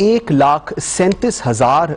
1,37,000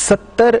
70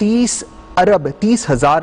30,000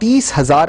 30,000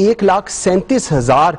1,37,000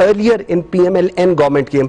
earlier in PMLN government came।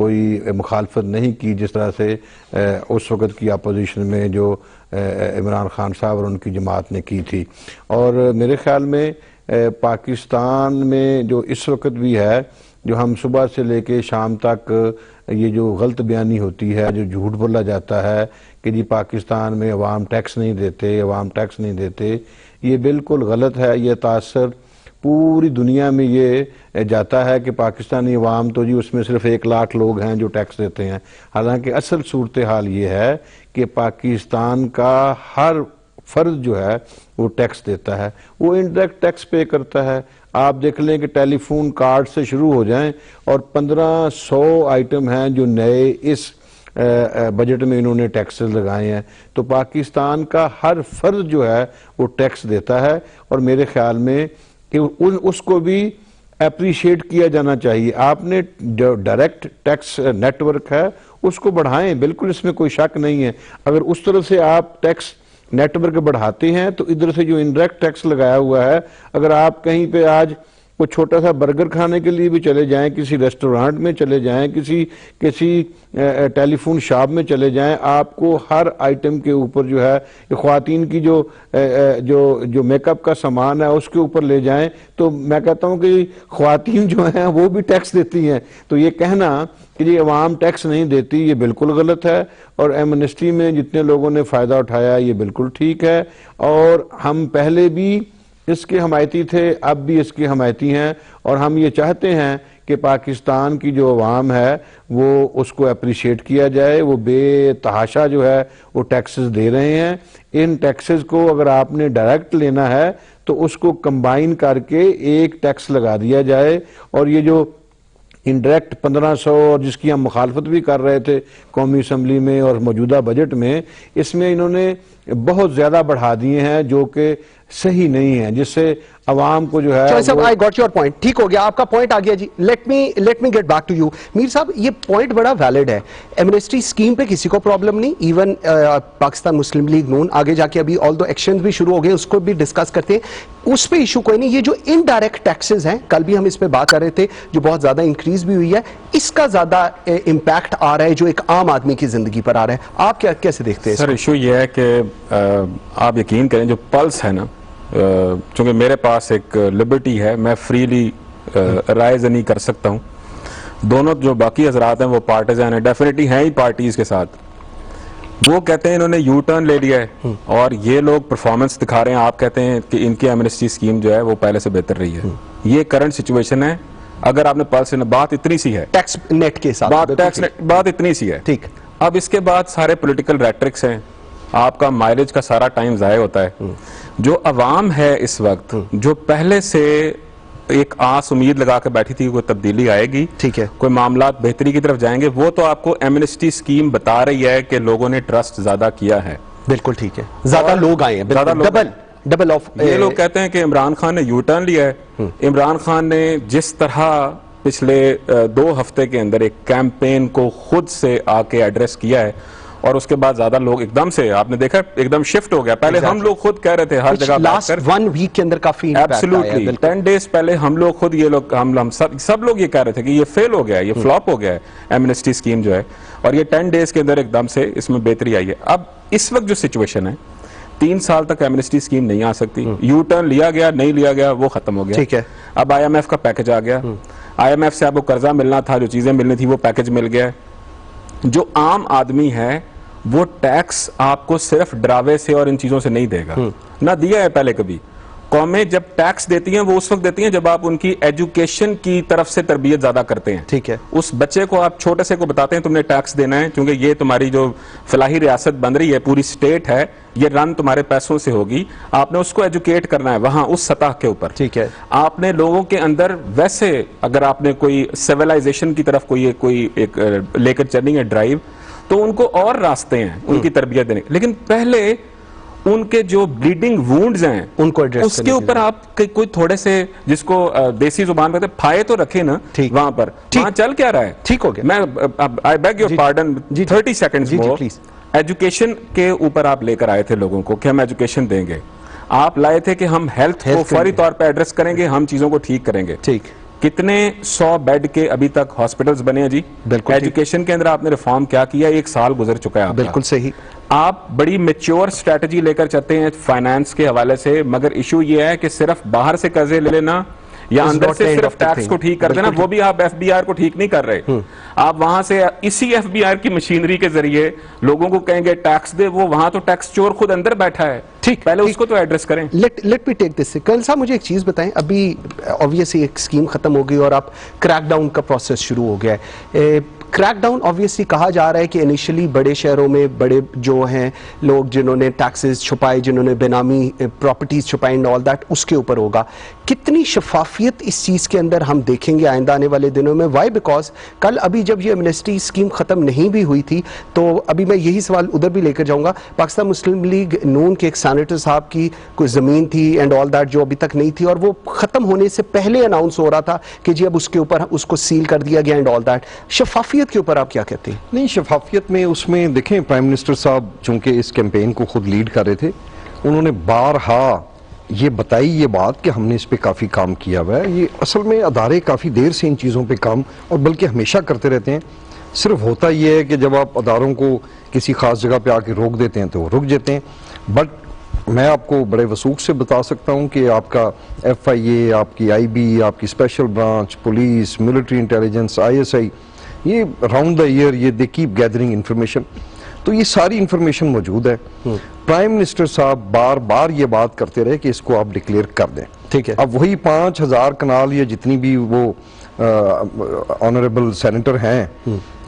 کوئی مخالفت نہیں کی جس طرح سے اس وقت کی اپوزیشن میں جو عمران خان صاحب اور ان کی جماعت نے کی تھی. اور میرے خیال میں پاکستان میں جو اس وقت بھی ہے، جو ہم صبح سے لے کے شام تک یہ جو غلط بیانی ہوتی ہے، جو جھوٹ بولا جاتا ہے کہ جی پاکستان میں عوام ٹیکس نہیں دیتے، عوام ٹیکس نہیں دیتے، یہ بالکل غلط ہے. یہ تاثر پوری دنیا میں یہ جاتا ہے کہ پاکستانی عوام تو جی اس میں صرف 1 لاکھ لوگ ہیں جو ٹیکس دیتے ہیں، حالانکہ اصل صورتحال یہ ہے کہ پاکستان کا ہر فرد جو ہے وہ ٹیکس دیتا ہے، وہ انڈائریکٹ ٹیکس پے کرتا ہے. آپ دیکھ لیں کہ ٹیلی فون کارڈ سے شروع ہو جائیں اور 1500 آئٹم ہیں جو نئے اس بجٹ میں انہوں نے ٹیکسز لگائے ہیں. تو پاکستان کا ہر فرد جو ہے وہ ٹیکس دیتا ہے، اور میرے خیال میں کہ اس کو بھی اپریشیٹ کیا جانا چاہیے. آپ نے جو ڈائریکٹ ٹیکس نیٹ ورک ہے اس کو بڑھائیں، بالکل اس میں کوئی شک نہیں ہے. اگر اس طرح سے آپ ٹیکس نیٹ ورک بڑھاتے ہیں تو ادھر سے جو انڈائریکٹ ٹیکس لگایا ہوا ہے، اگر آپ کہیں پہ آج کوئی چھوٹا سا برگر کھانے کے لیے بھی چلے جائیں، کسی ریسٹورانٹ میں چلے جائیں، کسی ٹیلی فون شاپ میں چلے جائیں، آپ کو ہر آئٹم کے اوپر جو ہے خواتین کی جو میک اپ کا سامان ہے اس کے اوپر لے جائیں تو میں کہتا ہوں کہ خواتین جو ہیں وہ بھی ٹیکس دیتی ہیں. تو یہ کہنا کہ یہ عوام ٹیکس نہیں دیتی یہ بالکل غلط ہے. اور ایمنسٹی میں جتنے لوگوں نے فائدہ اٹھایا یہ بالکل ٹھیک ہے، اور ہم پہلے بھی اس کے حمایتی تھے، اب بھی اس کے حمایتی ہیں، اور ہم یہ چاہتے ہیں کہ پاکستان کی جو عوام ہے وہ اس کو اپریشیٹ کیا جائے. وہ بے تحاشا جو ہے وہ ٹیکسز دے رہے ہیں. ان ٹیکسز کو اگر آپ نے ڈائریکٹ لینا ہے تو اس کو کمبائن کر کے ایک ٹیکس لگا دیا جائے. اور یہ جو انڈائریکٹ 1500 اور جس کی ہم مخالفت بھی کر رہے تھے قومی اسمبلی میں اور موجودہ بجٹ میں، اس میں انہوں نے بہت زیادہ بڑھا دیے ہیں جو کہ صحیح نہیں ہے، جس سے عوام کو جو ہے چوہے صاحب I got your point. ٹھیک ہو گیا، آپ کا پوائنٹ آ گیا جی. Let me get back to you. میر صاحب یہ پوائنٹ بڑا ویلڈ ہے. ایمنسٹی اسکیم پہ کسی کو پرابلم نہیں، ایون پاکستان مسلم لیگ نون آگے جا کے ابھی آل دو ایکشنز بھی شروع ہو گئے، اس کو بھی ڈسکس کرتے ہیں، اس پہ ایشو کوئی نہیں. یہ جو انڈائریکٹ ٹیکسز ہیں، کل بھی ہم اس پہ بات کر رہے تھے، جو بہت زیادہ انکریز بھی ہوئی ہے، اس کا زیادہ امپیکٹ آ رہا ہے جو ایک عام آدمی کی زندگی پر آ رہا ہے. آپ کیسے دیکھتے ہیں سر؟ ایشو یہ ہے کہ آپ یقین کریں جو پلس ہے نا، چونکہ میرے پاس ایک لبرٹی ہے، میں فریلی رائے زنی کر سکتا ہوں. دونوں جو باقی حضرات ہیں وہ پارٹیزن ہیں، ڈیفینیٹلی ہیں ہی پارٹیز کے ساتھ. وہ کہتے ہیں انہوں نے یو ٹرن لے لیا ہے اور یہ لوگ پرفارمنس دکھا رہے ہیں. آپ کہتے ہیں کہ ان کی ایمنسٹی اسکیم جو ہے وہ پہلے سے بہتر رہی ہے. یہ کرنٹ سچویشن ہے. اگر آپ نے پلس بات اتنی سی ہے، ٹیکس نیٹ کے ساتھ بات اتنی سی ہے. ٹھیک. اب اس کے بعد سارے پولیٹیکل ریٹرکس ہیں، آپ کا مائلیج کا سارا ٹائم ضائع ہوتا ہے. جو عوام ہے اس وقت، جو پہلے سے ایک آس امید لگا کے بیٹھی تھی کوئی تبدیلی آئے گی، ٹھیک ہے، کوئی معاملات بہتری کی طرف جائیں گے، وہ تو آپ کو ایمنسٹی اسکیم بتا رہی ہے کہ لوگوں نے ٹرسٹ زیادہ کیا ہے. بالکل ٹھیک ہے، زیادہ لوگ آئے ہیں، ڈبل آف. یہ لوگ کہتے ہیں کہ عمران خان نے یو ٹرن لیا ہے. عمران خان نے جس طرح پچھلے 2 ہفتے کے اندر ایک کیمپین کو خود سے آ کے ایڈریس کیا ہے، اور اس کے بعد زیادہ لوگ ایک دم سے، آپ نے دیکھا ایک دم شفٹ ہو گیا. پہلے ہم لوگ خود کہہ رہے تھے ہر جگہ لاسٹ 1 ویک کے اندر کافی ایبسولوٹلی 10 ڈیز پہلے ہم لوگ خود یہ لوگ ہم سب لوگ یہ کہہ رہے تھے کہ یہ فیل ہو گیا ہے، یہ فلاپ ہو گیا ہے ایمنسٹی اسکیم جو ہے. اور یہ 10 ڈیز کے اندر ایک دم سے اس میں بہتری آئی ہے. اب اس وقت جو سچویشن ہے، 3 سال تک ایمنسٹی اسکیم نہیں آ سکتی. یو ٹرن لیا گیا نہیں لیا گیا وہ ختم ہو گیا. ٹھیک ہے. اب IMF کا پیکج آ گیا. IMF سے آپ کو قرضہ ملنا تھا، جو چیزیں ملنی تھی وہ پیکج مل گیا. جو عام آدمی ہے وہ ٹیکس آپ کو صرف ڈراوے سے اور ان چیزوں سے نہیں دے گا، نہ دیا ہے پہلے کبھی. قومیں جب ٹیکس دیتی ہیں وہ اس وقت دیتی ہیں جب آپ ان کی ایجوکیشن کی طرف سے تربیت زیادہ کرتے ہیں. ٹھیک ہے. اس بچے کو آپ چھوٹے سے کو بتاتے ہیں تم نے ٹیکس دینا ہے، کیونکہ یہ تمہاری جو فلاحی ریاست بن رہی ہے، پوری سٹیٹ ہے، یہ رن تمہارے پیسوں سے ہوگی. آپ نے اس کو ایجوکیٹ کرنا ہے وہاں اس سطح کے اوپر. ٹھیک ہے. آپ نے لوگوں کے اندر ویسے اگر آپ نے کوئی سیولائزیشن کی طرف کوئی ایک لے کر چلنی ہے ڈرائیو، تو ان کو اور راستے ہیں ان کی تربیت دینے. لیکن پہلے ان کے جو بلیڈنگ وونڈز ہیں ان کو ایڈریس اس کے اوپر آپ کوئی تھوڑے سے، جس کو دیسی زبان میں کہتے ہیں، پھائے تو رکھے نا وہاں پر. وہاں چل کیا رہا ہے؟ ٹھیک ہو گیا. میں I beg your pardon 30 seconds more. Education کے اوپر آپ لے کر آئے تھے لوگوں کو کہ ہم ایجوکیشن دیں گے. آپ لائے تھے کہ ہم ہیلتھ کو فوری طور پہ ایڈریس کریں گے، ہم چیزوں کو ٹھیک کریں گے. ٹھیک. کتنے 100 بیڈ کے ابھی تک ہاسپٹلز بنے ہیں جی؟ بالکل ٹھیک۔ ایجوکیشن کے اندر آپ نے ریفارم کیا کیا؟ 1 سال گزر چکا ہے آپ کا۔ بالکل صحیح۔ آپ بڑی میچور سٹریٹجی لے کر چلتے ہیں فائنانس کے حوالے سے، مگر ایشو یہ ہے کہ صرف باہر سے قرضے لے لینا یا Is اندر not سے the end صرف of the ٹیکس thing. کو ٹھیک کر دینا، بالکل وہ بھی آپ ایف بی آر کو ٹھیک نہیں کر رہے۔ آپ وہاں سے اسی ایف بی آر کی مشینری کے ذریعے لوگوں کو کہیں گے ٹیکس دے، وہ وہاں تو ٹیکس چور خود اندر بیٹھا ہے۔ ٹھیک، پہلے اس کو تو ایڈریس کریں۔ لیٹ می ٹیک دس۔ کرنل صاحب مجھے ایک چیز بتائیں، ابھی obviously ایک اسکیم ختم ہو گئی اور اب کریک ڈاؤن کا پروسیس شروع ہو گیا ہے۔ کریک ڈاؤن obviously کہا جا رہا ہے کہ انیشلی بڑے شہروں میں بڑے جو ہیں لوگ جنہوں نے ٹیکسز چھپائے، جنہوں نے benami properties چھپائیں and all that, اس کے اوپر ہوگا۔ کتنی شفافیت اس چیز کے اندر ہم دیکھیں گے آئندہ آنے والے دنوں میں؟ وائی؟ بیکاز کل ابھی جب یہ ایمنسٹی اسکیم ختم نہیں بھی ہوئی تھی تو ابھی میں یہی سوال ادھر بھی لے کر جاؤں گا، پاکستان مسلم لیگ نون کے ایک سینیٹر صاحب کی کوئی زمین تھی اینڈ آل دیٹ جو ابھی تک نہیں تھی، اور وہ ختم ہونے سے پہلے اناؤنس ہو رہا تھا کہ جی اب اس کے اوپر اس کو سیل کر دیا گیا اینڈ آل دیٹ۔ شفافیت کے اوپر آپ کیا کہتے ہیں؟ نہیں، شفافیت میں اس میں دیکھیں، پرائم منسٹر صاحب چونکہ اس کیمپین کو خود لیڈ کر رہے تھے، انہوں نے بارہا یہ بتائی یہ بات کہ ہم نے اس پہ کافی کام کیا ہوا ہے۔ یہ اصل میں ادارے کافی دیر سے ان چیزوں پہ کام اور بلکہ ہمیشہ کرتے رہتے ہیں۔ صرف ہوتا یہ ہے کہ جب آپ اداروں کو کسی خاص جگہ پہ آ کے روک دیتے ہیں تو وہ رک جاتے ہیں۔ بٹ میں آپ کو بڑے وثوق سے بتا سکتا ہوں کہ آپ کا ایف آئی اے، آپ کی آئی بی، آپ کی special branch, police, military intelligence, I S I, یہ راؤنڈ دا ایئر یہ دے کیپ گیدرنگ انفارمیشن، تو یہ ساری انفارمیشن موجود ہے۔ پرائم منسٹر صاحب بار بار یہ بات کرتے رہے کہ اس کو آپ ڈکلیئر کر دیں۔ ٹھیک ہے، اب وہی 5000 کنال یا جتنی بھی وہ آنریبل سینیٹر ہیں،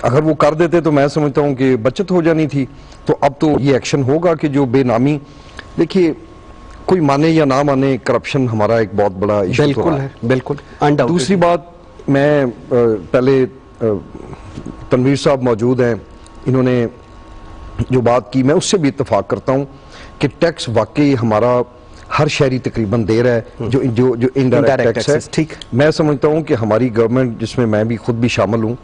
اگر وہ کر دیتے تو میں سمجھتا ہوں کہ بچت ہو جانی تھی۔ تو اب تو یہ ایکشن ہوگا کہ جو بے نامی، دیکھیے کوئی مانے یا نہ مانے، کرپشن ہمارا ایک بہت بڑا ایشو بالکل ہے، بالکل۔ دوسری بات، میں پہلے تنویر صاحب موجود ہیں، انہوں نے جو بات کی میں اس سے بھی اتفاق کرتا ہوں کہ ٹیکس واقعی ہمارا ہر شہری تقریباً دے رہا ہے، جو انڈائریکٹ ٹیکس ہے۔ ٹھیک، میں سمجھتا ہوں کہ ہماری گورنمنٹ، جس میں میں بھی خود بھی شامل ہوں،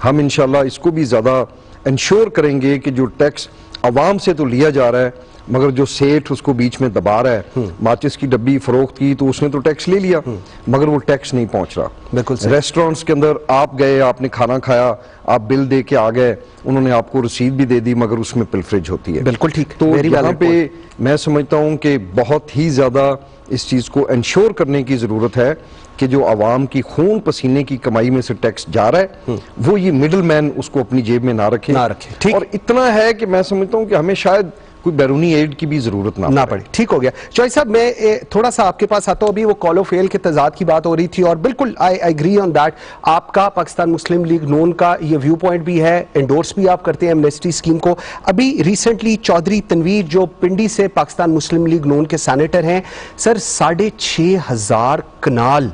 ہم انشاءاللہ اس کو بھی زیادہ انشور کریں گے کہ جو ٹیکس عوام سے تو لیا جا رہا ہے مگر جو سیٹھ اس کو بیچ میں دبا رہا ہے، ماچس کی ڈبی فروخت کی تو اس نے تو ٹیکس لے لیا مگر وہ ٹیکس نہیں پہنچ رہا۔ بالکل صحیح۔ ریسٹورنٹس کے اندر آپ گئے، آپ نے کھانا کھایا، آپ بل دے کے آ گئے، انہوں نے آپ کو رسید بھی دے دی مگر اس میں پلفریج ہوتی ہے۔ بالکل ٹھیک۔ تو یہاں پہ میں سمجھتا ہوں کہ بہت ہی زیادہ اس چیز کو انشور کرنے کی ضرورت ہے کہ جو عوام کی خون پسینے کی کمائی میں سے ٹیکس جا رہا ہے وہ یہ مڈل مین اس کو اپنی جیب میں نہ رکھے۔ ٹھیک، اور اتنا ہے کہ میں سمجھتا ہوں کہ ہمیں شاید کوئی بیرونی ایڈ کی بھی ضرورت نہ پڑے۔ ٹھیک ہو گیا۔ چوہی صاحب میں تھوڑا سا آپ کے پاس آتا ہوں، ابھی وہ کال و فیل کے تضاد کی بات ہو رہی تھی اور بالکل آئی ایگری آن دیٹ، آپ کا پاکستان مسلم لیگ نون کا یہ ویو پوائنٹ بھی ہے، انڈورس بھی آپ کرتے ہیں ایمنسٹی اسکیم کو۔ ابھی ریسنٹلی چودھری تنویر جو پنڈی سے پاکستان مسلم لیگ نون کے سینیٹر ہیں، سر 6500 کنال،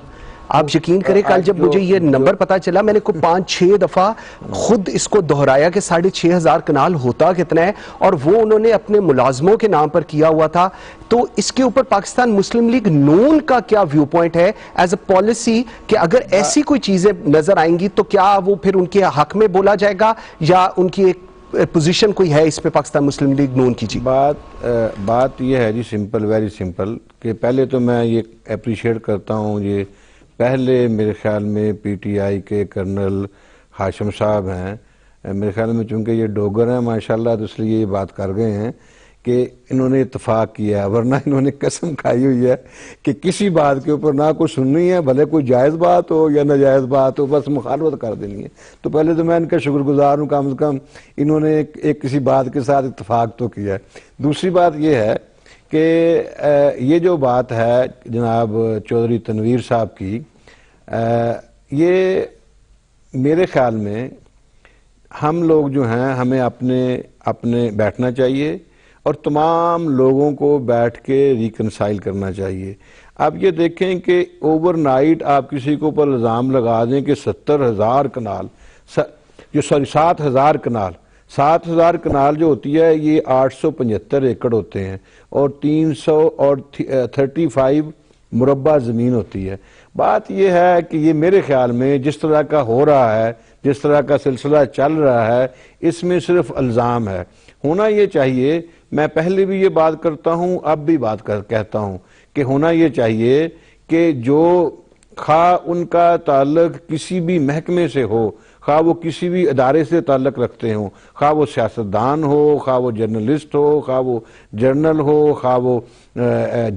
آپ یقین کریں کل جب مجھے یہ نمبر پتا چلا میں نے کوئی 5-6 دفعہ خود اس کو دہرایا کہ 6500 کنال ہوتا کتنا ہے، اور وہ انہوں نے اپنے ملازموں کے نام پر کیا ہوا تھا۔ تو اس کے اوپر پاکستان مسلم لیگ نون کا کیا ویو پوائنٹ ہے ایز اے پالیسی کہ اگر ایسی کوئی چیزیں نظر آئیں گی تو کیا وہ پھر ان کے حق میں بولا جائے گا یا ان کی ایک پوزیشن کوئی ہے اس پہ پاکستان مسلم لیگ نون کی؟ جی بات یہ ہے جی، سمپل، ویری سمپل، کہ پہلے تو میں یہ اپریشیٹ کرتا ہوں، یہ پہلے میرے خیال میں پی ٹی آئی کے کرنل ہاشم صاحب ہیں، میرے خیال میں چونکہ یہ ڈوگر ہیں ماشاءاللہ تو اس لیے یہ بات کر گئے ہیں کہ انہوں نے اتفاق کیا ہے، ورنہ انہوں نے قسم کھائی ہوئی ہے کہ کسی بات کے اوپر نہ کوئی سننی ہے، بھلے کوئی جائز بات ہو یا ناجائز بات ہو، بس مخالفت کر دینی ہے۔ تو پہلے تو میں ان کا شکر گزار ہوں، کم سے کم انہوں نے ایک کسی بات کے ساتھ اتفاق تو کیا ہے۔ دوسری بات یہ ہے کہ یہ جو بات ہے جناب چودھری تنویر صاحب کی، یہ میرے خیال میں ہم لوگ جو ہیں ہمیں اپنے بیٹھنا چاہیے اور تمام لوگوں کو بیٹھ کے ریکنسائل کرنا چاہیے۔ آپ یہ دیکھیں کہ اوور نائٹ آپ کسی کو پر الزام لگا دیں کہ 70,000 کنال، 7,000 کنال، 7,000 کنال جو ہوتی ہے یہ 875 ایکڑ ہوتے ہیں اور 335 مربع زمین ہوتی ہے۔ بات یہ ہے کہ یہ میرے خیال میں جس طرح کا ہو رہا ہے، جس طرح کا سلسلہ چل رہا ہے، اس میں صرف الزام ہے۔ ہونا یہ چاہیے، میں پہلے بھی یہ بات کرتا ہوں، اب بھی بات کہتا ہوں کہ ہونا یہ چاہیے کہ جو خواہ ان کا تعلق کسی بھی محکمے سے ہو، خواہ وہ کسی بھی ادارے سے تعلق رکھتے ہوں، خواہ وہ سیاستدان ہو، خواہ وہ جرنلسٹ ہو، خواہ وہ جرنل ہو، خواہ وہ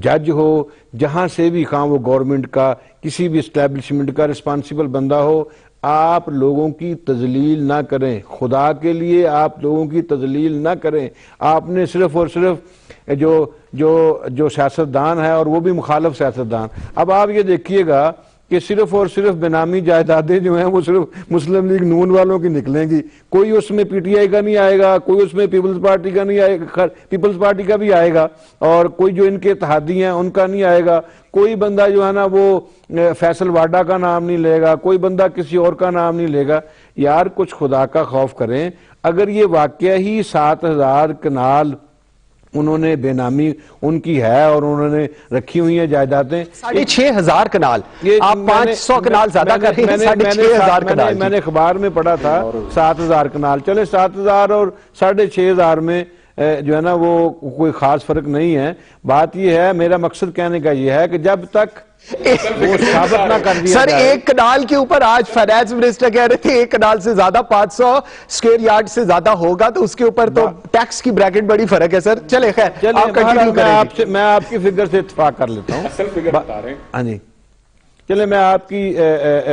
جج ہو، جہاں سے بھی، خواہ وہ گورنمنٹ کا کسی بھی اسٹیبلشمنٹ کا رسپانسبل بندہ ہو، آپ لوگوں کی تذلیل نہ کریں، خدا کے لیے آپ لوگوں کی تذلیل نہ کریں۔ آپ نے صرف اور صرف جو سیاستدان ہے، اور وہ بھی مخالف سیاستدان، اب آپ یہ دیکھیے گا کہ صرف اور صرف بینامی جائیدادیں جو ہیں وہ صرف مسلم لیگ نون والوں کی نکلیں گی، کوئی اس میں پی ٹی آئی کا نہیں آئے گا، کوئی اس میں پیپلز پارٹی کا نہیں آئے گا، پیپلز پارٹی کا بھی آئے گا، اور کوئی جو ان کے اتحادی ہیں ان کا نہیں آئے گا، کوئی بندہ جو ہے نا وہ فیصل واڈا کا نام نہیں لے گا، کوئی بندہ کسی اور کا نام نہیں لے گا۔ یار کچھ خدا کا خوف کریں، اگر یہ واقعہ ہی 7,000 کنال انہوں نے بے نامی ان کی ہے اور انہوں نے رکھی ہوئی ہیں جائیدادیں، 6,500 کنال، آپ 500 کنال زیادہ کر رہے ہیں، 6,500 کنال۔ میں نے اخبار میں پڑھا تھا 7,000 کنال، چلے 7,000 اور 6,500 میں جو ہے نا وہ کوئی خاص فرق نہیں ہے۔ بات یہ ہے، میرا مقصد کہنے کا یہ ہے کہ جب تک وہ ثابت نہ کر دیا سر جائے۔ ایک کنال کے اوپر آج فائنانس منسٹر کہہ رہے تھے ایک کنال سے زیادہ 500 سکوئر یارڈ سے زیادہ ہوگا، تو اس کے اوپر تو ٹیکس کی بریکٹ بڑی فرق ہے سر۔ چلے خیر آپ کنٹینیو کریں۔ میں آپ کی فگر سے اتفاق کر لیتا ہوں، اصل فگر بتا رہے ہیں۔ ہاں جی چلے میں آپ کی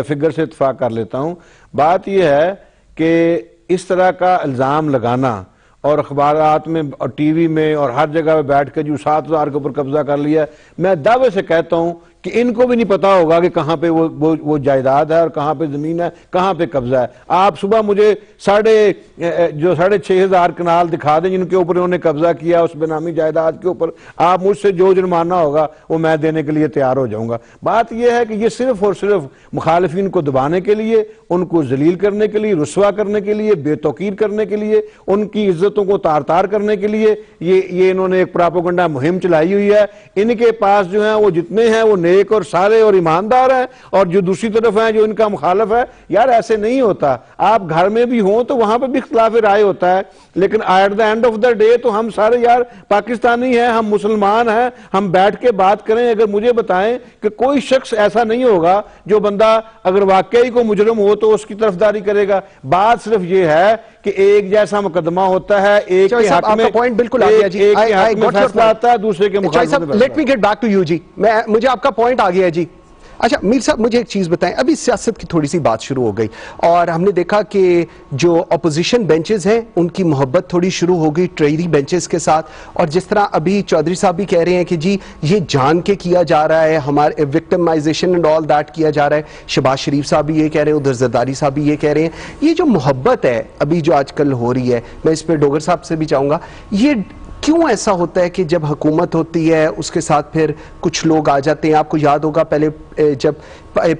فگر سے اتفاق کر لیتا ہوں۔ بات یہ ہے کہ اس طرح کا الزام لگانا اور اخبارات میں اور ٹی وی میں اور ہر جگہ پہ بیٹھ کے جو 7,000 کے اوپر قبضہ کر لیا ہے، میں دعوے سے کہتا ہوں کہ ان کو بھی نہیں پتا ہوگا کہ کہاں پہ وہ جائیداد ہے اور کہاں پہ زمین ہے، کہاں پہ قبضہ ہے۔ آپ صبح مجھے 6,500 کنال دکھا دیں جن کے اوپر انہوں نے قبضہ کیا اس بے نامی جائیداد کے اوپر، آپ مجھ سے جو جرمانہ ہوگا وہ میں دینے کے لیے تیار ہو جاؤں گا۔ بات یہ ہے کہ یہ صرف اور صرف مخالفین کو دبانے کے لیے، ان کو ذلیل کرنے کے لیے، رسوا کرنے کے لیے، بے توقیر کرنے کے لیے، ان کی عزتوں کو تار تار کرنے کے لیے یہ انہوں نے ایک پراپیگنڈا مہم چلائی ہوئی ہے۔ ان کے پاس جو ہیں وہ جتنے ہیں وہ نیک اور سارے اور ایماندار ہیں، اور جو دوسری طرف ہیں جو ان کا مخالف ہے، یار ایسے نہیں ہوتا۔ آپ گھر میں بھی ہوں تو وہاں پہ بھی اختلاف رائے ہوتا ہے، لیکن at the end of the day تو ہم سارے یار پاکستانی ہیں، ہم مسلمان ہیں، ہم بیٹھ کے بات کریں۔ اگر مجھے بتائیں کہ کوئی شخص ایسا نہیں ہوگا جو بندہ اگر واقعی کو مجرم ہو تو اس کی طرفداری کرے گا۔ بات صرف یہ ہے کہ ایک جیسا مقدمہ ہوتا ہے، ایک کے حق میں فیصلہ آتا ہے، دوسرے کے مخالف میں۔ Let me get back to you جی، مجھے آپ کا پوائنٹ آ گیا ہے جی۔ اچھا میر صاحب مجھے ایک چیز بتائیں، ابھی سیاست کی تھوڑی سی بات شروع ہو گئی اور ہم نے دیکھا کہ جو اپوزیشن بینچز ہیں ان کی محبت تھوڑی شروع ہو گئی ٹریری بینچز کے ساتھ، اور جس طرح ابھی چودھری صاحب بھی کہہ رہے ہیں کہ جی یہ جان کے کیا جا رہا ہے، ہمارے وکٹمائزیشن اینڈ آل دیٹ کیا جا رہا ہے، شہباز شریف صاحب بھی یہ کہہ رہے ہیں، ادھر زرداری صاحب بھی یہ کہہ رہے ہیں۔ یہ جو محبت ہے ابھی جو آج کل ہو رہی ہے، میں اس پہ ڈوگر صاحب سے بھی چاہوں گا، یہ کیوں ایسا ہوتا ہے کہ جب حکومت ہوتی ہے اس کے ساتھ پھر کچھ لوگ آ جاتے ہیں؟ آپ کو یاد ہوگا پہلے جب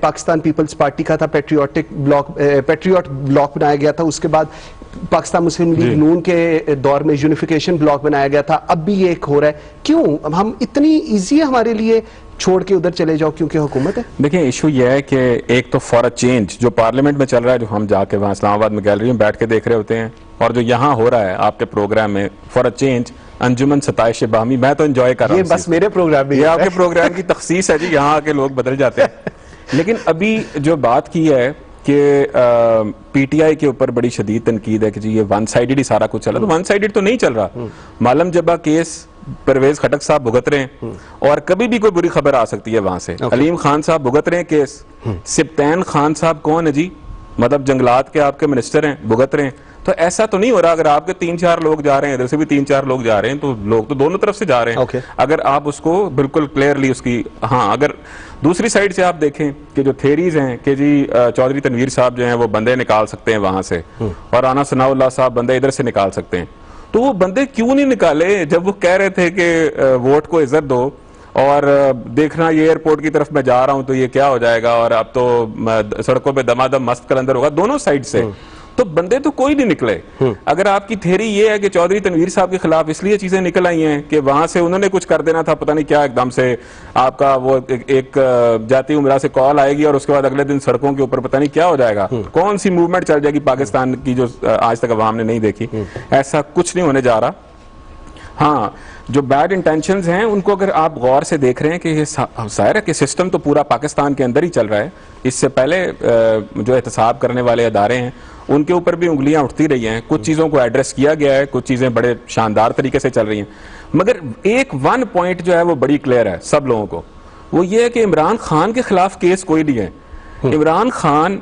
پاکستان پیپلز پارٹی کا تھا پیٹریوٹ بلاک بنایا گیا تھا، اس کے بعد پاکستان مسلم لیگ نون کے دور میں یونیفیکیشن بلاک بنایا گیا تھا، اب بھی یہ ایک ہو رہا ہے۔ کیوں ہم اتنی ایزی ہے ہمارے لیے چھوڑ کے ادھر چلے جاؤ کیونکہ حکومت ہے؟ دیکھیں ایشو یہ ہے کہ ایک تو فار چینج جو پارلیمنٹ میں چل رہا ہے، جو ہم جا کے وہاں اسلام آباد میں گیلری میں بیٹھ کے دیکھ رہے ہوتے ہیں، اور جو یہاں ہو رہا ہے آپ کے پروگرام میں فار چینج انجمن ستائش باہمی، میں تو انجوائے کر رہا ہوں۔ یہ بس میرے پروگرام میں یہ آپ کے پروگرام کی تخصیص ہے جی، یہاں آ کے لوگ بدل جاتے ہیں۔ لیکن ابھی جو بات کی ہے کہ پی ٹی آئی کے اوپر بڑی شدید تنقید ہے کہ جی یہ ون سائیڈڈ ہی سارا کچھ چل رہا، تو ون سائیڈڈ تو نہیں چل رہا۔ معلم جبا کیس پرویز خٹک صاحب بھگت رہے ہیں، اور کبھی بھی کوئی بری خبر آ سکتی ہے وہاں سے۔ علیم خان صاحب بھگت رہے ہیں کیس، سبطین خان صاحب کون ہے جی، مطلب جنگلات کے آپ کے منسٹر ہیں، بھگت رہے ہیں۔ تو ایسا تو نہیں ہو رہا، اگر آپ کے 3-4 لوگ جا رہے ہیں، ادھر سے بھی 3-4 لوگ جا رہے ہیں، تو لوگ تو دونوں طرف سے جا رہے ہیں۔ اگر آپ اس کو بالکل کلیئرلی اس کی، ہاں اگر دوسری سائڈ سے آپ دیکھیں کہ جو تھیریز ہیں کہ جی چودھری تنویر صاحب جو ہیں وہ بندے نکال سکتے ہیں وہاں سے، اور رانا ثناء اللہ صاحب بندے ادھر سے نکال سکتے ہیں، تو وہ بندے کیوں نہیں نکالے جب وہ کہہ رہے تھے کہ ووٹ کو عزت دو، اور دیکھنا یہ ایئرپورٹ کی طرف میں جا رہا ہوں تو یہ کیا ہو جائے گا، اور اب تو سڑکوں پہ دمادم مست کلندر ہوگا، دونوں سائڈ سے تو بندے تو کوئی نہیں نکلے۔ اگر آپ کی تھیری یہ ہے کہ چودھری تنویر صاحب کے خلاف اس لیے چیزیں نکل آئی ہیں کہ وہاں سے انہوں نے کچھ کر دینا تھا، پتہ نہیں کیا، ایک دم سے آپ کا وہ ایک جاتی عمرہ سے کال آئے گی اور اس کے بعد اگلے دن سڑکوں کے اوپر پتہ نہیں کیا ہو جائے گا، کون سی موومنٹ چل جائے گی پاکستان کی جو آج تک عوام نے نہیں دیکھی، ایسا کچھ نہیں ہونے جا رہا۔ ہاں جو بیڈ انٹینشنز ہیں ان کو اگر آپ غور سے دیکھ رہے ہیں کہ یہ ظاہر ہے کہ سسٹم تو پورا پاکستان کے اندر ہی چل رہا ہے. اس سے پہلے جو احتساب کرنے والے ادارے ہیں ان کے اوپر بھی انگلیاں اٹھتی رہی ہیں, کچھ چیزوں کو ایڈریس کیا گیا ہے, کچھ چیزیں بڑے شاندار طریقے سے چل رہی ہیں, مگر ایک ون پوائنٹ جو ہے وہ بڑی کلیئر ہے سب لوگوں کو, وہ یہ ہے کہ عمران خان کے خلاف کیس کوئی نہیں ہے. عمران خان,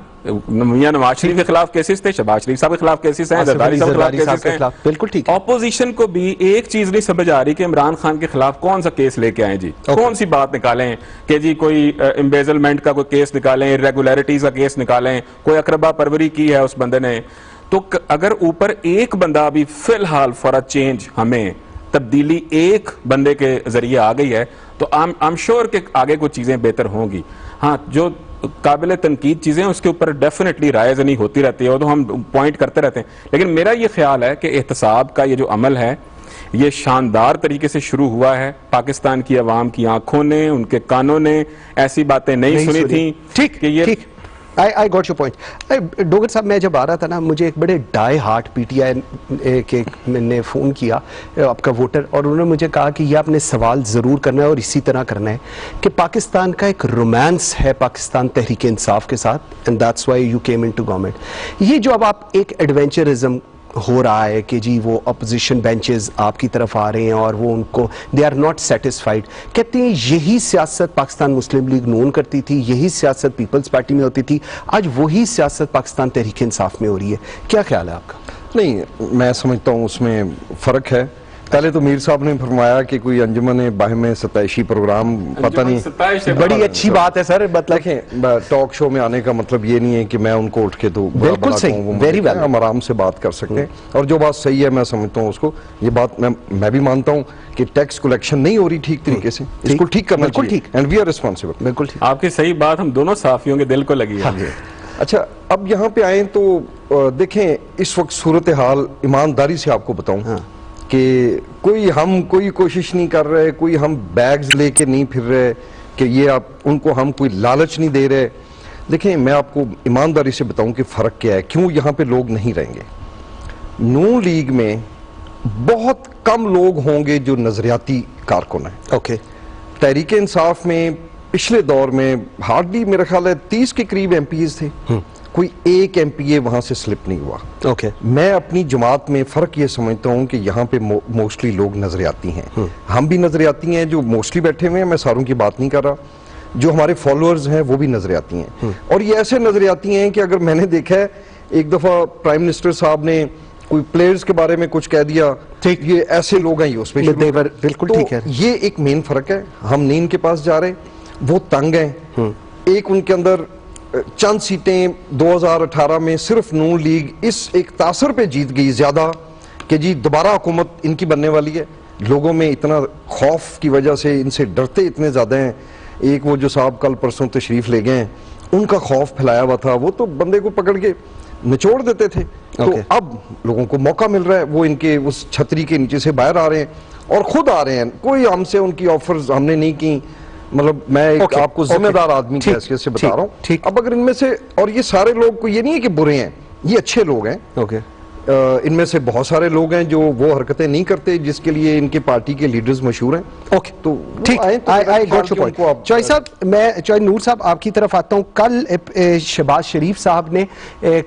میاں نواز شریف کے خلاف کیسز تھے, شہباز شریف صاحب کے خلاف کیسز ہیں, زرداری صاحب کے خلاف کیسز ہیں, بالکل ٹھیک. اپوزیشن کو بھی ایک چیز نہیں سمجھ آ رہی کہ عمران خان کے خلاف کون سا کیس لے کے آئیں جی, کون سی بات نکالیں کہ جی کوئی امبیزلمنٹ کا کوئی کیس نکالیں, ریگولیرٹیز کا کیس نکالیں, کوئی اقربا پروری کی ہے اس بندے نے. تو اگر اوپر ایک بندہ بھی فی الحال فار اے چینج ہمیں تبدیلی ایک بندے کے ذریعے آ گئی ہے تو I'm sure کہ آگے کچھ چیزیں بہتر ہوں گی. ہاں جو قابل تنقید چیزیں اس کے اوپر ڈیفینیٹلی رائے زنی ہوتی رہتی ہے, وہ تو ہم پوائنٹ کرتے رہتے ہیں, لیکن میرا یہ خیال ہے کہ احتساب کا یہ جو عمل ہے یہ شاندار طریقے سے شروع ہوا ہے. پاکستان کی عوام کی آنکھوں نے, ان کے کانوں نے ایسی باتیں نہیں سنی تھیں. ٹھیک کہ یہ I got your point. Dogar صاحب میں جب آ رہا تھا نا, مجھے ایک بڑے ڈائی ہارٹ پی ٹی آئی کے میں نے فون کیا, آپ کا ووٹر, اور انہوں نے مجھے کہا کہ یہ آپ نے سوال ضرور کرنا ہے اور اسی طرح کرنا ہے کہ پاکستان کا ایک رومانس ہے پاکستان تحریک انصاف کے ساتھ, and that's why you came into government. یہ جو اب آپ ایک ایڈونچرزم ہو رہا ہے کہ جی وہ اپوزیشن بینچز آپ کی طرف آ رہے ہیں اور وہ ان کو دے آر ناٹ سیٹسفائیڈ, کہتے ہیں یہی سیاست پاکستان مسلم لیگ نون کرتی تھی, یہی سیاست پیپلز پارٹی میں ہوتی تھی, آج وہی سیاست پاکستان تحریک انصاف میں ہو رہی ہے. کیا خیال ہے آپ کا؟ نہیں, میں سمجھتا ہوں اس میں فرق ہے. پہلے تو میر صاحب نے فرمایا کہ کوئی انجمن باہم ستائشی پروگرام, پتہ نہیں, بڑی اچھی بات ہے سر. دیکھیں ٹاک شو میں آنے کا مطلب یہ نہیں ہے کہ میں ان کو اٹھ کے تو بالکل صحیح, ویری ویل, ہم آرام سے بات کر سکتے ہیں, اور جو بات صحیح ہے میں سمجھتا ہوں اس کو, یہ بات میں بھی مانتا ہوں کہ ٹیکس کلیکشن نہیں ہو رہی ٹھیک طریقے سے, اس کو ٹھیک کرنا چاہیے, اینڈ وی آر ریسپانسبل. بالکل ٹھیک, آپ کی صحیح بات ہم دونوں صحافیوں کے دل کو لگی ہے. اچھا, اب یہاں پہ آئیں تو دیکھیں اس وقت صورتحال ایمانداری سے آپ کو بتاؤں کہ کوئی کوشش نہیں کر رہے, کوئی ہم بیگز لے کے نہیں پھر رہے کہ یہ ان کو ہم کوئی لالچ نہیں دے رہے. دیکھیں میں آپ کو ایمانداری سے بتاؤں کہ فرق کیا ہے, کیوں یہاں پہ لوگ نہیں رہیں گے. نون لیگ میں بہت کم لوگ ہوں گے جو نظریاتی کارکن ہیں. اوکے, تحریک انصاف میں پچھلے دور میں ہارڈلی میرا خیال ہے 30 کے قریب ایم پیز تھے, کوئی ایک ایم پی اے وہاں سے سلپ نہیں ہوا. اوکے, میں اپنی جماعت میں فرق یہ سمجھتا ہوں کہ یہاں پہ موسٹلی لوگ نظریاتی ہیں, ہم بھی نظریاتی ہیں جو موسٹلی بیٹھے ہوئے ہیں, میں ساروں کی بات نہیں کر رہا, جو ہمارے فالوورز ہیں وہ بھی نظریاتی ہیں, اور یہ ایسے نظریاتی ہیں کہ اگر میں نے دیکھا ہے ایک دفعہ پرائم منسٹر صاحب نے کوئی پلیئرز کے بارے میں کچھ کہہ دیا, یہ ایسے لوگ ہیں, یہ اس پہ بالکل ٹھیک ہے. یہ ایک مین فرق ہے. ہم نہیں ان کے پاس جا رہے, وہ تنگ ہیں. ایک ان کے اندر چند سیٹیں 2018 میں صرف نون لیگ اس ایک تاثر پہ جیت گئی زیادہ کہ جی دوبارہ حکومت ان کی بننے والی ہے. لوگوں میں اتنا خوف کی وجہ سے ان سے ڈرتے اتنے زیادہ ہیں. ایک وہ جو صاحب کل پرسوں تشریف لے گئے ہیں, ان کا خوف پھیلایا ہوا تھا, وہ تو بندے کو پکڑ کے نچوڑ دیتے تھے. تو اب لوگوں کو موقع مل رہا ہے, وہ ان کے اس چھتری کے نیچے سے باہر آ رہے ہیں اور خود آ رہے ہیں. کوئی ہم سے ان کی آفرز ہم نے نہیں کی, مطلب میں آپ کو ذمہ دار آدمی کی حیثیت سے بتا رہا ہوں. اب اگر ان میں سے, اور یہ سارے لوگ کو یہ نہیں ہے کہ برے ہیں, یہ اچھے لوگ ہیں. اوکے, ان میں سے بہت سارے لوگ ہیں جو وہ حرکتیں نہیں کرتے جس کے لیے ان کے پارٹی کے لیڈرز مشہور ہیں. اوکے, تو ٹھیک, چوہی صاحب, میں چوہی نور صاحب آپ کی طرف آتا ہوں. کل شہباز شریف صاحب نے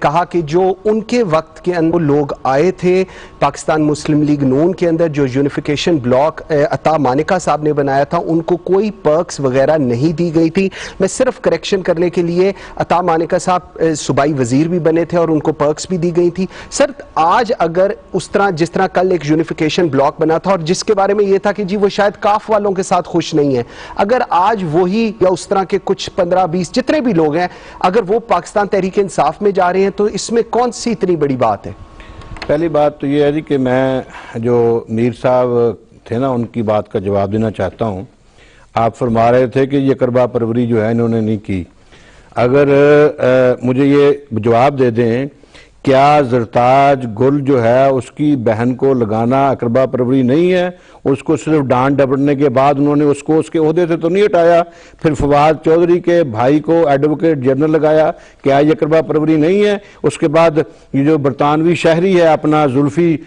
کہا کہ جو ان کے وقت کے اندر لوگ آئے تھے پاکستان مسلم لیگ نون کے اندر, جو یونیفیکیشن بلاک عطا مانیکا صاحب نے بنایا تھا, ان کو کوئی پرکس وغیرہ نہیں دی گئی تھی. میں صرف کریکشن کرنے کے لیے, عطا مانیکا صاحب صوبائی وزیر بھی بنے تھے اور ان کو پرکس بھی دی گئی تھی. سر آج اگر اس طرح جس طرح کل ایک یونیفیکیشن بلاک بنا تھا اور جس کے بارے میں یہ تھا کہ جی وہ شاید کاف والوں کے ساتھ خوش نہیں ہے, اگر آج وہی یا اس طرح کے کچھ 15-20 جتنے بھی لوگ ہیں اگر وہ پاکستان تحریک انصاف میں جا رہے ہیں, تو اس میں کون سی اتنی بڑی بات ہے؟ پہلی بات تو یہ ہے جی کہ میں جو میر صاحب تھے نا ان کی بات کا جواب دینا چاہتا ہوں. آپ فرما رہے تھے کہ یہ اقربا پروری جو ہے انہوں نے نہیں کی. اگر مجھے یہ جواب دے دیں کیا زرتاج گل جو ہے اس کی بہن کو لگانا اقربا پروری نہیں ہے؟ اس کو صرف ڈانٹ ڈپٹنے کے بعد انہوں نے اس کو اس کے عہدے سے تو نہیں ہٹایا، پھر فواد چودھری کے بھائی کو ایڈوکیٹ جنرل لگایا، کیا یہ اقربا پروری نہیں ہے؟ اس کے بعد یہ جو برطانوی شہری ہے اپنا زلفی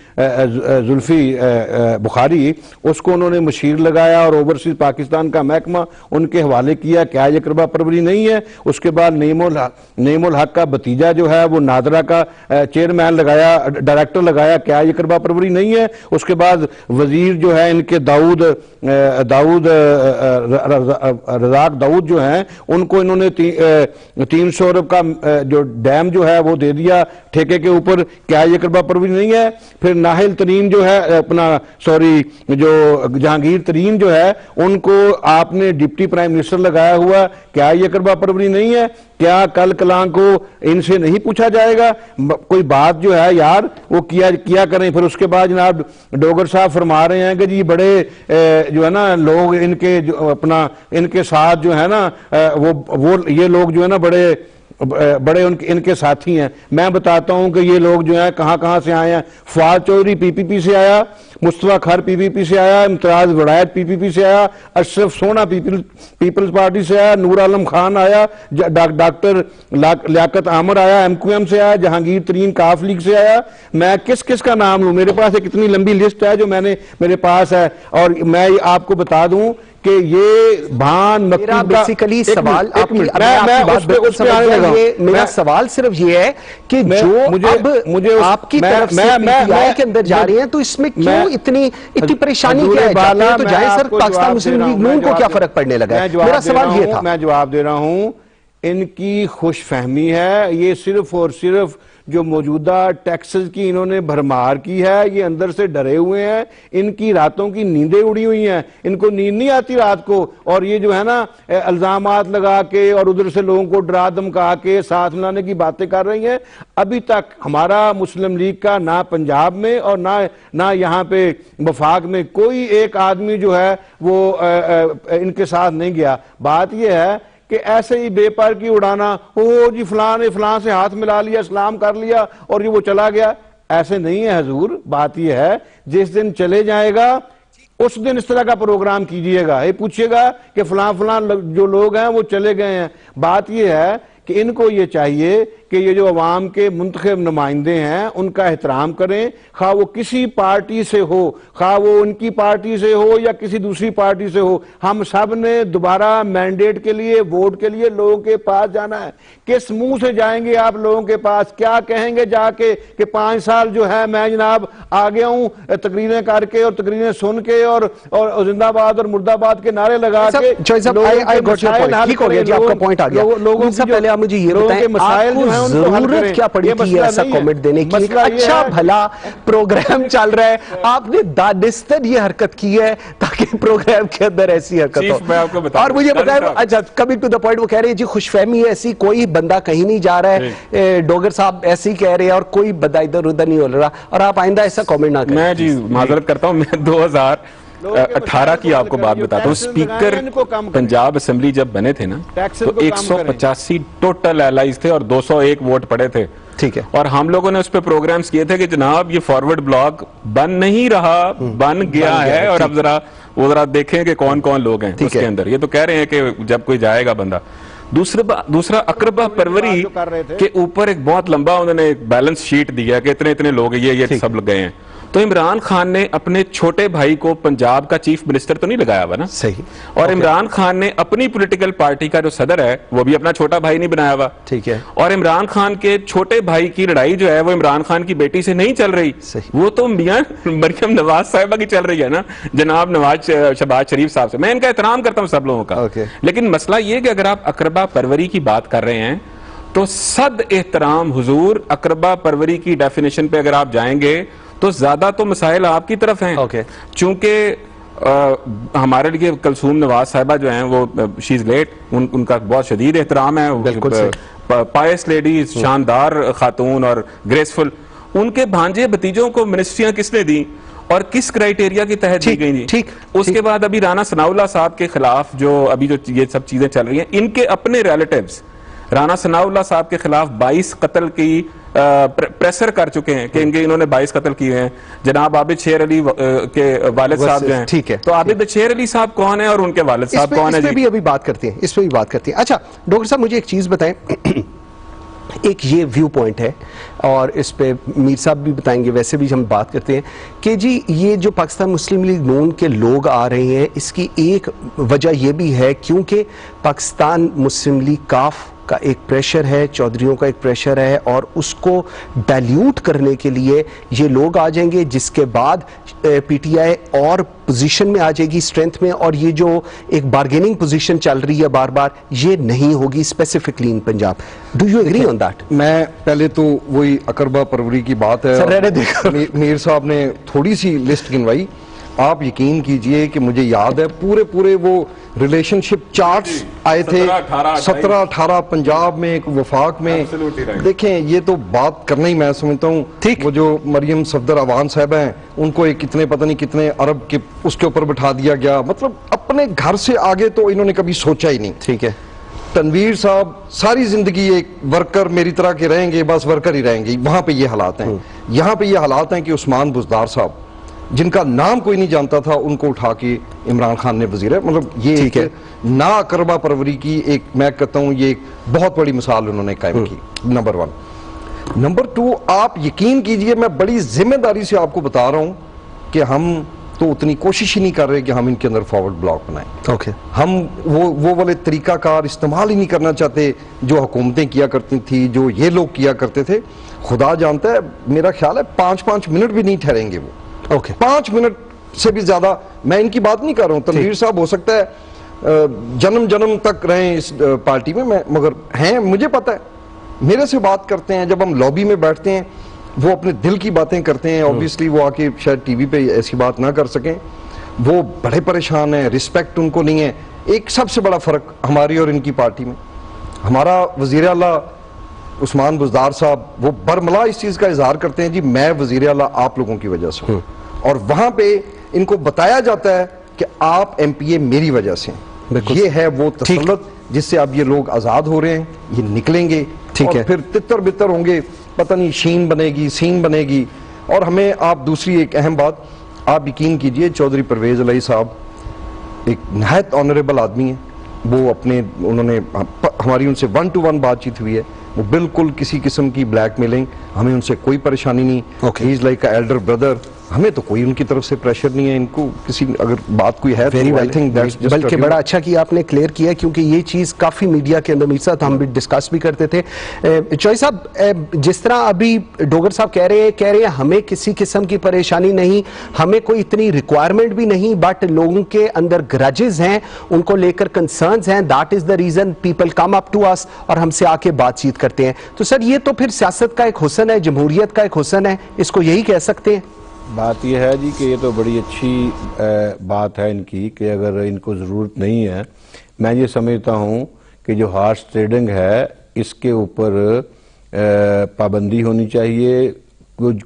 بخاری، اس کو انہوں نے مشیر لگایا اور اوورسیز پاکستان کا محکمہ ان کے حوالے کیا، کیا یہ اقربا پروری نہیں ہے؟ اس کے بعد نعیم الحق کا بھتیجا جو ہے وہ نادرہ کا چیئرمین لگایا، ڈائریکٹر لگایا، کیا یہ اقربا پروری نہیں ہے؟ اس کے بعد وزیر جو ہے ان کے رزاق داؤد جو ہیں، ان کو انہوں نے 300 ارب کا جو ڈیم جو ہے وہ دے دیا ٹھیکے کے اوپر، کیا یہ اقربا پروری نہیں ہے؟ پھر ناہل ترین جو ہے جو جہانگیر ترین جو ہے ان کو آپ نے ڈپٹی پرائم منسٹر لگایا ہوا، کیا یہ اقربا پروری نہیں ہے؟ کیا کل کلام کو ان سے نہیں پوچھا جائے گا؟ کوئی بات جو ہے یار وہ کیا کریں۔ پھر اس کے بعد جناب ڈوگر صاحب فرما رہے ہیں کہ جی بڑے جو ہے نا لوگ ان کے جو اپنا ان کے ساتھ جو ہے نا وہ یہ لوگ جو ہے نا بڑے ان کے ساتھی ہیں۔ میں بتاتا ہوں کہ یہ لوگ جو ہیں کہاں سے آئے ہیں۔ فواد چودھری پی پی پی سے آیا، مصطفیٰ کھر پی پی پی سے آیا، امتیاز وڑائد پی پی پی سے آیا، اشرف سونا پیپلز پارٹی سے آیا، نور عالم خان آیا، ڈاکٹر لیاقت عامر آیا، ایم کیو ایم سے آیا، جہانگیر ترین کاف لیگ سے آیا۔ میں کس کا نام لوں؟ میرے پاس ایک اتنی لمبی لسٹ ہے جو میرے پاس ہے، اور میں آپ کو بتا دوں کہ یہ بھان میرا بیسیکلی سوال میرا سوال صرف یہ ہے کہ جو اب آپ کی طرف سے پی ٹی آئی کے اندر جا رہے ہیں تو اس میں کیوں اتنی پریشانی کیا ہے؟ جاتے ہیں تو جائیں سر، پاکستان مسلم لیگ نون کو کیا فرق پڑنے لگا ہے؟ میرا سوال یہ تھا۔ میں جواب دے رہا ہوں، ان کی خوش فہمی ہے، یہ صرف اور صرف جو موجودہ ٹیکسز کی انہوں نے بھرمار کی ہے، یہ اندر سے ڈرے ہوئے ہیں، ان کی راتوں کی نیندیں اڑی ہوئی ہیں، ان کو نیند نہیں آتی رات کو، اور یہ جو ہے نا الزامات لگا کے اور ادھر سے لوگوں کو ڈرا دھمکا کے ساتھ ملانے کی باتیں کر رہی ہیں۔ ابھی تک ہمارا مسلم لیگ کا نہ پنجاب میں اور نہ یہاں پہ وفاق میں کوئی ایک آدمی جو ہے وہ ان کے ساتھ نہیں گیا۔ بات یہ ہے کہ ایسے ہی بے پر کی اڑانا، جی فلاں نے فلاں سے ہاتھ ملا لیا، سلام کر لیا اور یہ وہ چلا گیا، ایسے نہیں ہے حضور۔ بات یہ ہے جس دن چلے جائے گا اس دن اس طرح کا پروگرام کیجئے گا، یہ پوچھئے گا کہ فلاں جو لوگ ہیں وہ چلے گئے ہیں۔ بات یہ ہے کہ ان کو یہ چاہیے کہ یہ جو عوام کے منتخب نمائندے ہیں ان کا احترام کریں، خواہ وہ کسی پارٹی سے ہو، خواہ وہ ان کی پارٹی سے ہو یا کسی دوسری پارٹی سے ہو، ہم سب نے دوبارہ مینڈیٹ کے لیے ووٹ کے لیے لوگوں کے پاس جانا ہے۔ کس منہ سے جائیں گے آپ لوگوں کے پاس؟ کیا کہیں گے جا کے کہ 5 سال جو ہے میں جناب آ گیا ہوں تقریریں کر کے اور تقریریں سن کے اور زندہ باد اور مردہ باد کے نعرے لگا کے لوگوں سے پہلے آپ مجھے یہ بتائیں آپ کو ضرورت کیا پڑی تھی ایسا کومنٹ دینے کی؟ اچھا بھلا پروگرام چل رہا ہے، آپ نے دانستر یہ حرکت کی ہے تاکہ پروگرام کے اندر ایسی حرکت ہو۔ اور مجھے بتائیں اچھا کمنگ ٹو دا پوائنٹ، وہ کہہ رہے ہیں جی خوش فہمی ایسی، کوئی بندہ کہیں نہیں جا رہا ہے، ڈوگر صاحب ایسے ہی کہہ رہے ہیں اور کوئی بندہ ادھر ادھر نہیں ہو رہا، اور آپ آئندہ ایسا کومنٹ نہ کریں۔ میں جی معذرت کرتا ہوں، میں 2018 کی آپ کو بات بتاتا ہوں، سپیکر پنجاب اسمبلی جب بنے تھے نا تو 185 ٹوٹل ایلائز تھے اور 201 ووٹ پڑے تھے، ٹھیک ہے، اور ہم لوگوں نے اس پہ پروگرامز کیے تھے کہ جناب یہ فارورڈ بلاک بن نہیں رہا، بن گیا ہے، اور اب ذرا دیکھیں کہ کون کون لوگ ہیں اس کے اندر۔ یہ تو کہہ رہے ہیں کہ جب کوئی جائے گا بندہ۔ دوسرا اقربا پروری کے اوپر ایک بہت لمبا انہوں نے ایک بیلنس شیٹ دیا کہ اتنے لوگ یہ سب گئے ہیں۔ تو عمران خان نے اپنے چھوٹے بھائی کو پنجاب کا چیف منسٹر تو نہیں لگایا ہوا نا، صحیح، اور عمران خان نے اپنی پولیٹیکل پارٹی کا جو صدر ہے وہ بھی اپنا چھوٹا بھائی نہیں بنایا ہوا، ٹھیک ہے، اور عمران خان کے چھوٹے بھائی کی لڑائی جو ہے وہ عمران خان کی بیٹی سے نہیں چل رہی، وہ تو میاں مریم نواز صاحبہ کی چل رہی ہے نا، جناب شہباز شریف صاحب سے۔ میں ان کا احترام کرتا ہوں سب لوگوں کا، لیکن مسئلہ یہ کہ اگر آپ اقربا پروری کی بات کر رہے ہیں تو صد احترام حضور، اقربا پروری کی ڈیفینیشن پہ اگر آپ جائیں گے تو زیادہ تو مسائل آپ کی طرف ہیں، چونکہ ہمارے لیے کلثوم نواز صاحبہ جو ہیں وہ شی از لیٹ، ان کا بہت شدید احترام ہے، پائس لیڈی، شاندار خاتون اور گریسفل۔ ان کے بھانجے بھتیجوں کو منسٹریاں کس نے دی اور کس کرائیٹیریا کی تحت دی گئی تھی؟ اس کے بعد ابھی رانا ثناء اللہ صاحب کے خلاف جو ابھی جو یہ سب چیزیں چل رہی ہیں، ان کے اپنے ریلیٹیوز رانا ثناء اللہ صاحب کے خلاف 22 قتل کی پریسر کر چکے ہیں کہ انہوں نے 22 قتل کیے ہیں. جناب عابد شیر علی کے والد صاحب جو ہیں, ٹھیک ہے, تو عابد شیر علی صاحب کون ہیں اور ان کے والد صاحب کون ہیں؟ اس پہ بھی ابھی بات کرتے ہیں, اس پہ بھی بات کرتے ہیں. اچھا ڈاکٹر صاحب مجھے ایک چیز بتائیں, ایک یہ ویو پوائنٹ ہے اور اس پہ میر صاحب بھی بتائیں گے, ویسے بھی ہم بات کرتے ہیں کہ جی یہ جو پاکستان مسلم لیگ نون کے لوگ آ رہے ہیں, اس کی ایک وجہ یہ بھی ہے کیونکہ پاکستان مسلم لیگ کاف کا ایک پریشر ہے, چودھریوں کا ایک پریشر ہے, اور اس کو ڈائلیوٹ کرنے کے لیے یہ لوگ آ جائیں گے, جس کے بعد پی ٹی آئی اور پوزیشن میں آ جائے گی, اسٹرینتھ میں, اور یہ جو ایک بارگیننگ پوزیشن چل رہی ہے بار بار, یہ نہیں ہوگی specifically in Punjab. Do you agree on that? میں پہلے تو وہی اقربا پروری کی بات ہے, میر صاحب نے تھوڑی سی لسٹ گنوائی. آپ یقین کیجئے کہ مجھے یاد ہے پورے وہ ریلیشن شپ چارٹس آئے تھے 17-18 پنجاب میں, وفاق میں. دیکھیں یہ تو بات کرنا ہی میں سمجھتا ہوں, وہ جو مریم صفدر عوان صاحب ہیں ان کو ایک کتنے پتہ نہیں کتنے عرب کے اس کے اوپر بٹھا دیا گیا, مطلب اپنے گھر سے آگے تو انہوں نے کبھی سوچا ہی نہیں. ٹھیک ہے, تنویر صاحب ساری زندگی ایک ورکر میری طرح کے رہیں گے, بس ورکر ہی رہیں گے. وہاں پہ یہ حالات ہیں. یہاں پہ یہ حالات ہیں کہ عثمان بزدار صاحب جن کا نام کوئی نہیں جانتا تھا, ان کو اٹھا کے عمران خان نے وزیر ہے, مطلب یہ ایک نا اقربا پروری کی ایک, میں کہتا ہوں یہ ایک بہت بڑی مثال انہوں نے قائم کی. نمبر 1. نمبر 2, آپ یقین کیجئے میں بڑی ذمہ داری سے آپ کو بتا رہا ہوں کہ ہم تو اتنی کوشش ہی نہیں کر رہے کہ ہم ان کے اندر فارورڈ بلاک بنائیں. ہم وہ والے طریقہ کار استعمال ہی نہیں کرنا چاہتے جو حکومتیں کیا کرتی تھی, جو یہ لوگ کیا کرتے تھے. خدا جانتا ہے میرا خیال ہے 5 منٹ بھی نہیں ٹھہریں گے وہ. 5 منٹ سے بھی زیادہ میں ان کی بات نہیں کر رہا ہوں. تنویر صاحب ہو سکتا ہے جنم تک رہیں اس پارٹی میں, مگر ہیں, مجھے پتہ ہے, میرے سے بات کرتے ہیں, جب ہم لابی میں بیٹھتے ہیں وہ اپنے دل کی باتیں کرتے ہیں. اوبیسلی وہ آ کے شاید ٹی وی پہ ایسی بات نہ کر سکیں, وہ بڑے پریشان ہیں, رسپیکٹ ان کو نہیں ہے. ایک سب سے بڑا فرق ہماری اور ان کی پارٹی میں, ہمارا وزیر اعلیٰ عثمان بزدار صاحب وہ برملا اس چیز کا اظہار کرتے ہیں, جی میں وزیر اعلیٰ آپ لوگوں کی وجہ سے ہوں, اور وہاں پہ ان کو بتایا جاتا ہے کہ آپ ایم پی اے میری وجہ سے ہیں. یہ ہے وہ تسلط جس سے اب یہ لوگ آزاد ہو رہے ہیں, یہ نکلیں گے اور پھر تتر بتر ہوں گے, پتہ نہیں شین بنے گی سین بنے گی. اور ہمیں آپ دوسری ایک اہم بات آپ یقین کیجئے, چودھری پرویز الہی صاحب ایک نہایت آنریبل آدمی ہیں. وہ اپنے انہوں نے ہماری ان سے 1 to 1 بات چیت ہوئی ہے, وہ بالکل کسی قسم کی بلیک میلنگ, ہمیں ان سے کوئی پریشانی نہیں. He is like a elder brother, ہمیں تو کوئی ان کی طرف سے پریشر نہیں ہے. ان کو کسی اگر بات کوئی ہے بلکہ بڑا اچھا کہ آپ نے کلیئر کیا, کیونکہ یہ چیز کافی میڈیا کے اندر میرے ساتھ ہم بھی ڈسکس بھی کرتے تھے. چوئی صاحب جس طرح ابھی ڈوگر صاحب کہہ رہے ہیں ہمیں کسی قسم کی پریشانی نہیں, ہمیں کوئی اتنی ریکوائرمنٹ بھی نہیں, بٹ لوگوں کے اندر گرجز ہیں, ان کو لے کر کنسرنز ہیں, that is the reason people come up to us اور ہم سے آ کے بات چیت کرتے ہیں. تو سر یہ تو پھر سیاست کا ایک حسن ہے, جمہوریت کا ایک حسن ہے, اس کو یہی کہہ سکتے ہیں. بات یہ ہے جی کہ یہ تو بڑی اچھی بات ہے ان کی کہ اگر ان کو ضرورت نہیں ہے, میں یہ سمجھتا ہوں کہ جو ہارس ٹریڈنگ ہے اس کے اوپر پابندی ہونی چاہیے.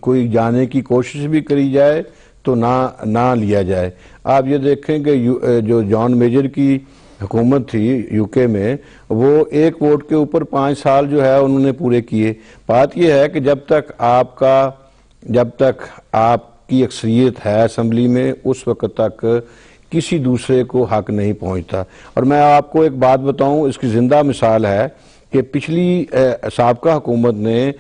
کوئی جانے کی کوشش بھی کری جائے تو نہ لیا جائے. آپ یہ دیکھیں کہ جو جان میجر کی حکومت تھی یو کے میں, وہ 1 ووٹ کے اوپر 5 سال جو ہے انہوں نے پورے کیے. بات یہ ہے کہ جب تک آپ کی اکثریت ہے اسمبلی میں, اس وقت تک کسی دوسرے کو حق نہیں پہنچتا. اور میں آپ کو ایک بات بتاؤں, اس کی زندہ مثال ہے کہ پچھلی سابقہ حکومت نے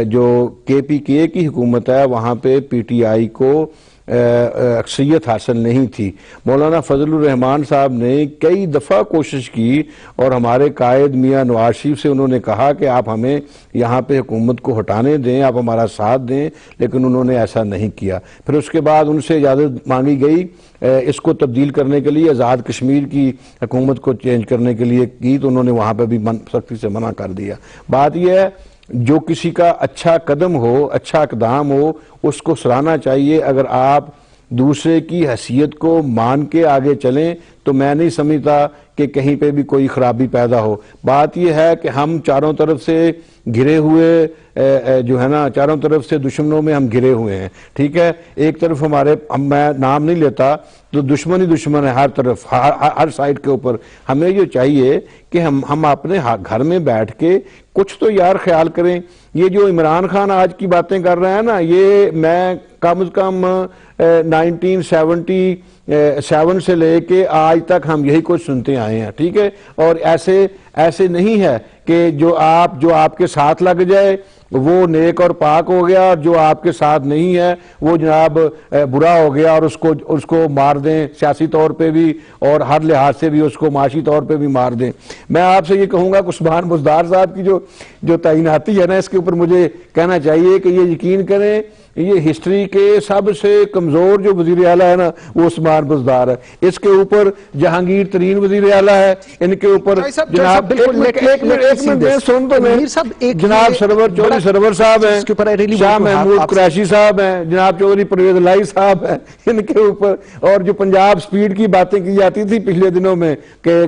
جو کے پی کے کی حکومت ہے, وہاں پہ پی ٹی آئی کو اکثریت حاصل نہیں تھی. مولانا فضل الرحمان صاحب نے کئی دفعہ کوشش کی اور ہمارے قائد میاں نواز شریف سے انہوں نے کہا کہ آپ ہمیں یہاں پہ حکومت کو ہٹانے دیں, آپ ہمارا ساتھ دیں, لیکن انہوں نے ایسا نہیں کیا. پھر اس کے بعد ان سے اجازت مانگی گئی اس کو تبدیل کرنے کے لیے, آزاد کشمیر کی حکومت کو چینج کرنے کے لیے کی, تو انہوں نے وہاں پہ بھی سختی سے منع کر دیا. بات یہ ہے جو کسی کا اچھا قدم ہو, اچھا اقدام ہو, اس کو سراہنا چاہیے. اگر آپ دوسرے کی حیثیت کو مان کے آگے چلیں تو میں نہیں سمجھتا کہ کہیں پہ بھی کوئی خرابی پیدا ہو. بات یہ ہے کہ ہم چاروں طرف سے گھرے ہوئے جو ہے نا، چاروں طرف سے دشمنوں میں ہم گھرے ہوئے ہیں. ٹھیک ہے، ایک طرف ہمارے، میں نام نہیں لیتا تو دشمن ہی دشمن ہے ہر طرف، ہر سائڈ کے اوپر. ہمیں یہ چاہیے کہ ہم اپنے گھر میں بیٹھ کے کچھ تو یار خیال کریں. یہ جو عمران خان آج کی باتیں کر رہے ہیں نا، یہ میں کم از کم 1977 سے لے کے آج تک ہم یہی کچھ سنتے آئے ہیں. ٹھیک ہے، اور ایسے نہیں ہے کہ جو آپ کے ساتھ لگ جائے وہ نیک اور پاک ہو گیا، اور جو آپ کے ساتھ نہیں ہے وہ جناب برا ہو گیا اور اس کو مار دیں، سیاسی طور پہ بھی اور ہر لحاظ سے بھی اس کو معاشی طور پہ بھی مار دیں. میں آپ سے یہ کہوں گا کہ عثمان بزدار صاحب کی جو تعیناتی ہے نا، اس کے اوپر مجھے کہنا چاہیے کہ یہ یقین کریں، یہ ہسٹری کے سب سے کمزور جو وزیر اعلیٰ ہے نا وہ عثمان بزدار ہے. اس کے اوپر جہانگیر ترین وزیر اعلیٰ ہے، ان کے اوپر جناب جناب چودھری سرور صاحب ہیں، شاہ محمود قریشی صاحب ہیں، جناب چودھری پرویز الہی صاحب ہیں، ان کے اوپر. اور جو پنجاب سپیڈ کی باتیں کی جاتی تھی پچھلے دنوں میں کہ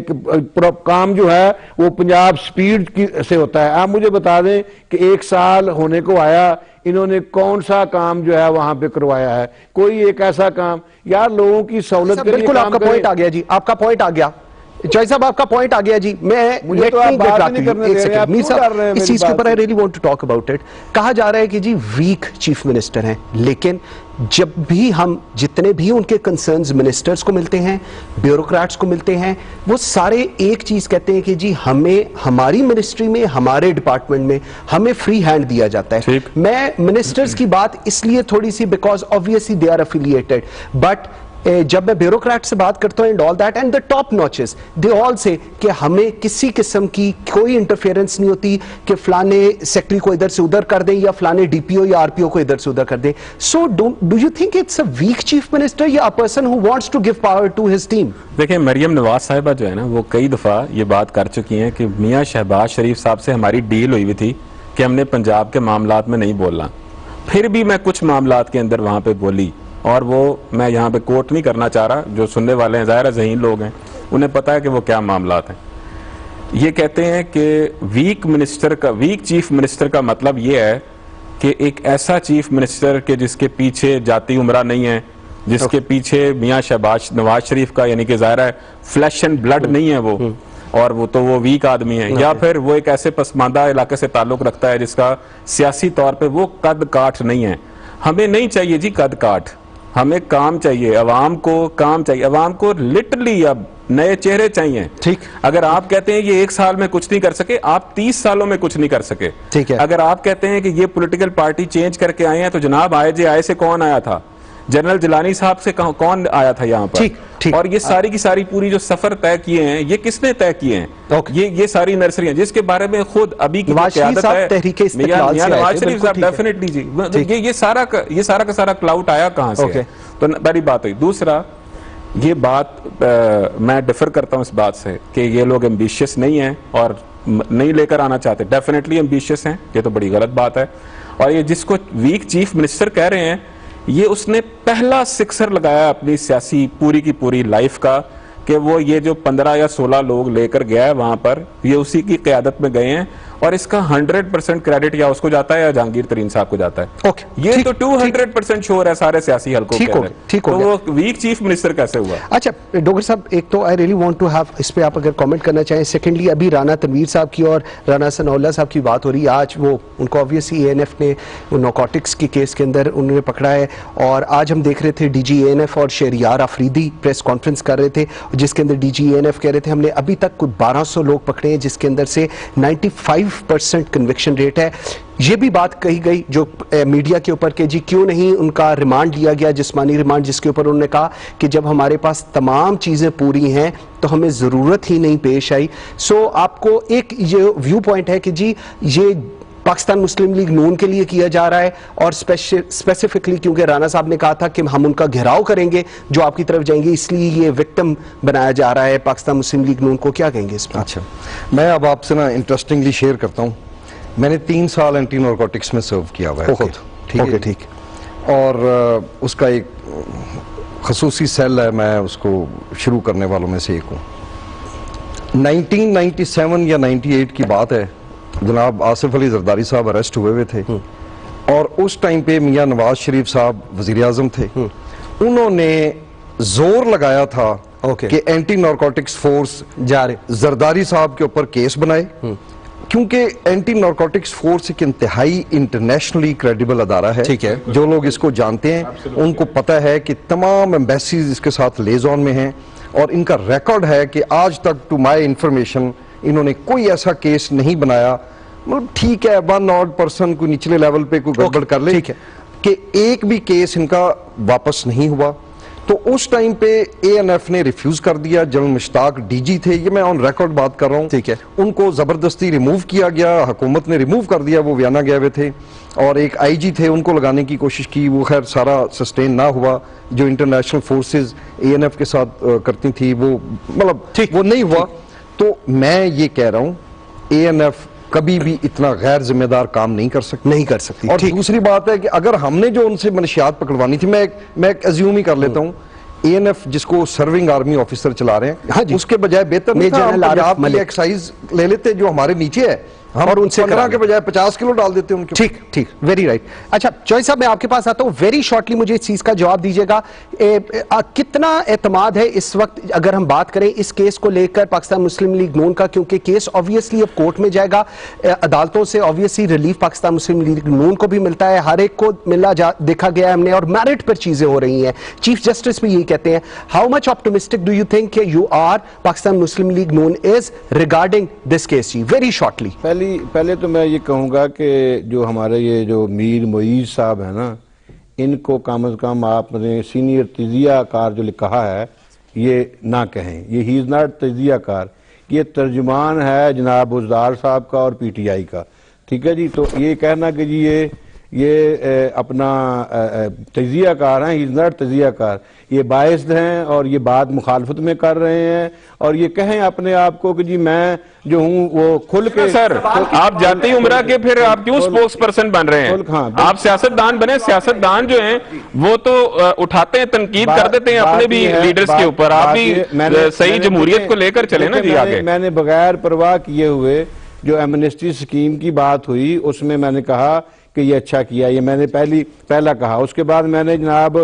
کام جو ہے وہ پنجاب سپیڈ سے ہوتا ہے. آپ مجھے بتا دیں کہ 1 سال ہونے کو آیا، انہوں نے کون سا کام جو ہے وہاں پہ کروایا ہے؟ کوئی ایک ایسا کام یار لوگوں کی سہولت کے لیے. بالکل آپ کا پوائنٹ آ گیا جی، آپ کا پوائنٹ آ گیا جوئی صاحب، آپ کا پوائنٹ آ گیا جی. میں مجھے تو آپ بات نہیں کرنے دے رہے ہیں، آپ کیوں کر رہے ہیں اس چیز کے اوپر I really want to talk about it. کہا جا رہا ہے کہ جی ویک چیف منسٹر ہیں، لیکن جب بھی ہم جتنے بھی ان کے کنسرنز منسٹرز کو ملتے ہیں، بیوروکریٹس کو ملتے ہیں، وہ سارے ایک چیز کہتے ہیں کہ جی ہمیں ہماری منسٹری میں، ہمارے ڈپارٹمنٹ میں ہمیں فری ہینڈ دیا جاتا ہے. میں منسٹرز کی بات اس لیے تھوڑی سی because obviously they are affiliated, but جب میں بیوروکریٹ سے بات کرتا ہوں and all that and the top notches they all سے کہ ہمیں کسی قسم کی کوئی انٹرفیئرنس نہیں ہوتی کہ فلانے سیکٹری کو ادھر سے ادھر کر دیں یا فلانے ڈی پی او یا آر پی او کو ادھر سے ادھر کر دیں. So do you think it's a weak chief minister یا a person who wants to give power to his team؟ دیکھیں مریم نواز صاحبہ جو ہے نا، وہ کئی دفعہ یہ بات کر چکی ہیں کہ میاں شہباز شریف صاحب سے ہماری ڈیل ہوئی تھی کہ ہم نے پنجاب کے معاملات میں نہیں بولنا. پھر بھی میں کچھ معاملات کے اندر وہاں پہ بولی، اور وہ میں یہاں پہ کوٹ نہیں کرنا چاہ رہا، جو سننے والے ہیں ظاہر ذہین لوگ ہیں، انہیں پتہ ہے کہ وہ کیا معاملات ہیں. یہ کہتے ہیں کہ ویک چیف منسٹر کا مطلب یہ ہے کہ ایک ایسا چیف منسٹر کہ جس کے پیچھے جاتی عمرہ نہیں ہے، جس کے پیچھے میاں شہباز نواز شریف کا یعنی کہ ظاہر ہے فلیش اینڈ بلڈ نہیں ہے وہ، اور وہ ویک آدمی ہے. یا پھر وہ ایک ایسے پسماندہ علاقے سے تعلق رکھتا ہے جس کا سیاسی طور پہ وہ قد کاٹ نہیں ہے. ہمیں نہیں چاہیے جی قد کاٹ، ہمیں کام چاہیے، عوام کو کام چاہیے، عوام کو لٹرلی اب نئے چہرے چاہیے. ٹھیک، اگر آپ کہتے ہیں یہ 1 سال میں کچھ نہیں کر سکے، آپ 30 سالوں میں کچھ نہیں کر سکے. ٹھیک ہے، اگر آپ کہتے ہیں کہ یہ پولیٹیکل پارٹی چینج کر کے آئے ہیں تو جناب آئے سے کون آیا تھا؟ جنرل جیلانی صاحب سے کون آیا تھا یہاں پر؟ اور یہ ساری کی ساری پوری جو سفر طے کیے ہیں یہ کس نے طے کیے ہیں؟ یہ ساری نرسری ہیں جس کے بارے میں خود ابھی کی قیادت ہے میاں نواز شریف صاحب ڈیفینیٹلی جی. یہ سارا کا سارا کلاؤٹ آیا کہاں سے؟ تو بڑی بات ہوئی. دوسرا یہ بات میں ڈیفر کرتا ہوں اس بات سے کہ یہ لوگ ایمبیشیس نہیں ہیں اور نہیں لے کر آنا چاہتے. ڈیفینیٹلی ایمبیشیس ہیں، یہ تو بڑی غلط بات ہے. اور یہ جس کو ویک چیف منسٹر کہہ رہے ہیں، یہ اس نے پہلا سکسر لگایا اپنی سیاسی پوری کی پوری لائف کا کہ وہ یہ جو 15 یا 16 لوگ لے کر گیا ہے وہاں پر، یہ اسی کی قیادت میں گئے ہیں، اور اس کا 100% کریڈٹ یا اس کو جاتا ہے یا جہانگیر ترین صاحب کو جاتا ہے. یہ تو 200% شور ہے سارے سیاسی حلقوں کے اندر. تو وہ ویک چیف منسٹر کیسے ہوا؟ اچھا ڈاکٹر صاحب، ایک تو I really want to have اس پہ آپ اگر کامنٹ کرنا چاہیں. سیکنڈلی ابھی رانا تنویر صاحب کی اور رانا ثناء اللہ صاحب کی بات ہو رہی ہے. آج وہ ان کو obviously ANF نے نارکوٹکس کے کیس کے اندر انہوں نے پکڑا ہے، اور آج ہم دیکھ رہے تھے ڈی جی ANF اور شہریار آفریدی پریس کانفرنس کر رہے تھے جس کے اندر ڈی جی ANF کہہ رہے تھے ہم نے ابھی تک کچھ 1200 لوگ پکڑے ہیں جس کے اندر سے 95% کنوکشن ریٹ ہے. یہ بھی بات کہی گئی جو میڈیا کے اوپر کہ جی کیوں نہیں ان کا ریمانڈ لیا گیا، جسمانی ریمانڈ، جس کے اوپر انہوں نے کہا کہ جب ہمارے پاس تمام چیزیں پوری ہیں تو ہمیں ضرورت ہی نہیں پیش آئی. سو آپ کو ایک یہ ویو پوائنٹ ہے کہ جی یہ پاکستان مسلم لیگ نون کے لیے کیا جا رہا ہے، اور اسپیسیفکلی کیونکہ رانا صاحب نے کہا تھا کہ ہم ان کا گھیراؤ کریں گے جو آپ کی طرف جائیں گے، اس لیے یہ وکٹم بنایا جا رہا ہے پاکستان مسلم لیگ نون کو. کیا کہیں گے اس پر؟ اچھا، میں اب آپ سے نا انٹرسٹنگلی شیئر کرتا ہوں. میں نے 3 سال اینٹی نارکوٹکس میں سرو کیا ہوا ہے خود. ٹھیک، اور اس کا ایک خصوصی سیل ہے، میں اس کو شروع کرنے والوں میں سے ایک ہوں۔ 1997 یا 98 کی بات ہے، جناب آصف علی زرداری صاحب اریسٹ ہوئے تھے، اور اس ٹائم پہ میاں نواز شریف صاحب وزیر اعظم تھے۔ انہوں نے زور لگایا تھا کہ اینٹی نارکوٹکس فورس زرداری صاحب کے اوپر کیس بنائے، کیونکہ اینٹی نارکوٹکس فورس ایک انتہائی انٹرنیشنلی کریڈیبل ادارہ ہے۔ جو لوگ اس کو جانتے ہیں ان کو پتہ ہے کہ تمام ایمبیسیز اس کے ساتھ لیزون میں ہیں، اور ان کا ریکارڈ ہے کہ آج تک ٹو مائی انفارمیشن انہوں نے کوئی ایسا کیس نہیں بنایا، مطلب ٹھیک ہے 1 odd پرسن کوئی نچلے لیول پہ کوئی گڑبڑ کر لے، کہ ایک بھی کیس ان کا واپس نہیں ہوا۔ تو اس ٹائم پہ اے این ایف نے ریفیوز کر دیا۔ جنرل مشتاق ڈی جی تھے، یہ میں آن ریکارڈ بات کر رہا ہوں، ان کو زبردستی ریموو کیا گیا، حکومت نے ریموو کر دیا، وہ ویانا گئے ہوئے تھے، اور ایک آئی جی تھے، ان کو لگانے کی کوشش کی، وہ خیر سارا سسٹین نہ ہوا۔ جو انٹرنیشنل فورسز اے این ایف کے ساتھ کرتی تھی وہ مطلب وہ نہیں ہوا۔ تو میں یہ کہہ رہا ہوں اے این ایف کبھی بھی اتنا غیر ذمہ دار کام نہیں کر سکتی۔ اور دوسری بات ہے کہ اگر ہم نے جو ان سے منشیات پکڑوانی تھی، میں ایک ازیوم ہی کر لیتا ہوں، اے این ایف جس کو سرونگ آرمی آفیسر چلا رہے ہیں، اس کے بجائے بہتر نہیں تھا ہم پنجاب میں ایکسائز لے لیتے جو ہمارے نیچے ہے، اور ان سے 15 کے بجائے 50 کلو ڈال دیتے ہیں ان کے۔ ٹھیک، ویری رائٹ۔ اچھا چوہے صاحب، میں آپ کے پاس آتا ہوں، ویری شارٹلی مجھے اس چیز کا جواب دیجیے گا، کتنا اعتماد ہے اس وقت اگر ہم بات کریں اس کیس کو لے کر پاکستان مسلم لیگ نون کا، کیونکہ کیس آبویسلی اب کورٹ میں جائے گا، عدالتوں سے آبویسلی ریلیف پاکستان مسلم لیگ نون کو بھی ملتا ہے، ہر ایک کو ملا دیکھا گیا ہے ہم نے، اور میرٹ پر چیزیں ہو رہی ہیں، چیف جسٹس بھی یہی کہتے ہیں۔ How much optimistic do you think کہ you are Pakistan Muslim League Noon is regarding this case? جی ویری شارٹلی۔ پہلے تو میں یہ کہوں گا کہ جو ہمارے یہ جو میر معیز صاحب ہیں نا، ان کو کم از کم آپ نے سینئر تجزیہ کار جو کہا ہے یہ نہ کہیں، یہ ہی از ناٹ تجزیہ کار، یہ ترجمان ہے جناب ازدار صاحب کا اور پی ٹی آئی کا، ٹھیک ہے جی۔ تو یہ کہنا کہ جی یہ اپنا تجزیہ کار ہیں، ہی از ناٹ تجزیہ کار، یہ باعث ہیں اور یہ بات مخالفت میں کر رہے ہیں، اور یہ کہیں اپنے آپ کو کہ جی میں جو ہوں وہ کھل کے۔ سر آپ جاتی عمرہ کے پھر آپ کیوں سپوکس پرسن بن رہے ہیں؟ آپ سیاستدان بنے، سیاستدان جو ہیں وہ تو اٹھاتے ہیں، تنقید کر دیتے ہیں اپنے بھی لیڈرز کے اوپر، آپ بھی صحیح جمہوریت کو لے کر چلیں نا جی آگے۔ میں نے بغیر پرواہ کیے ہوئے جو ایمنسٹی سکیم کی بات ہوئی اس میں میں نے کہا کہ یہ اچھا کیا، یہ میں نے پہلا کہا۔ اس کے بعد میں نے جناب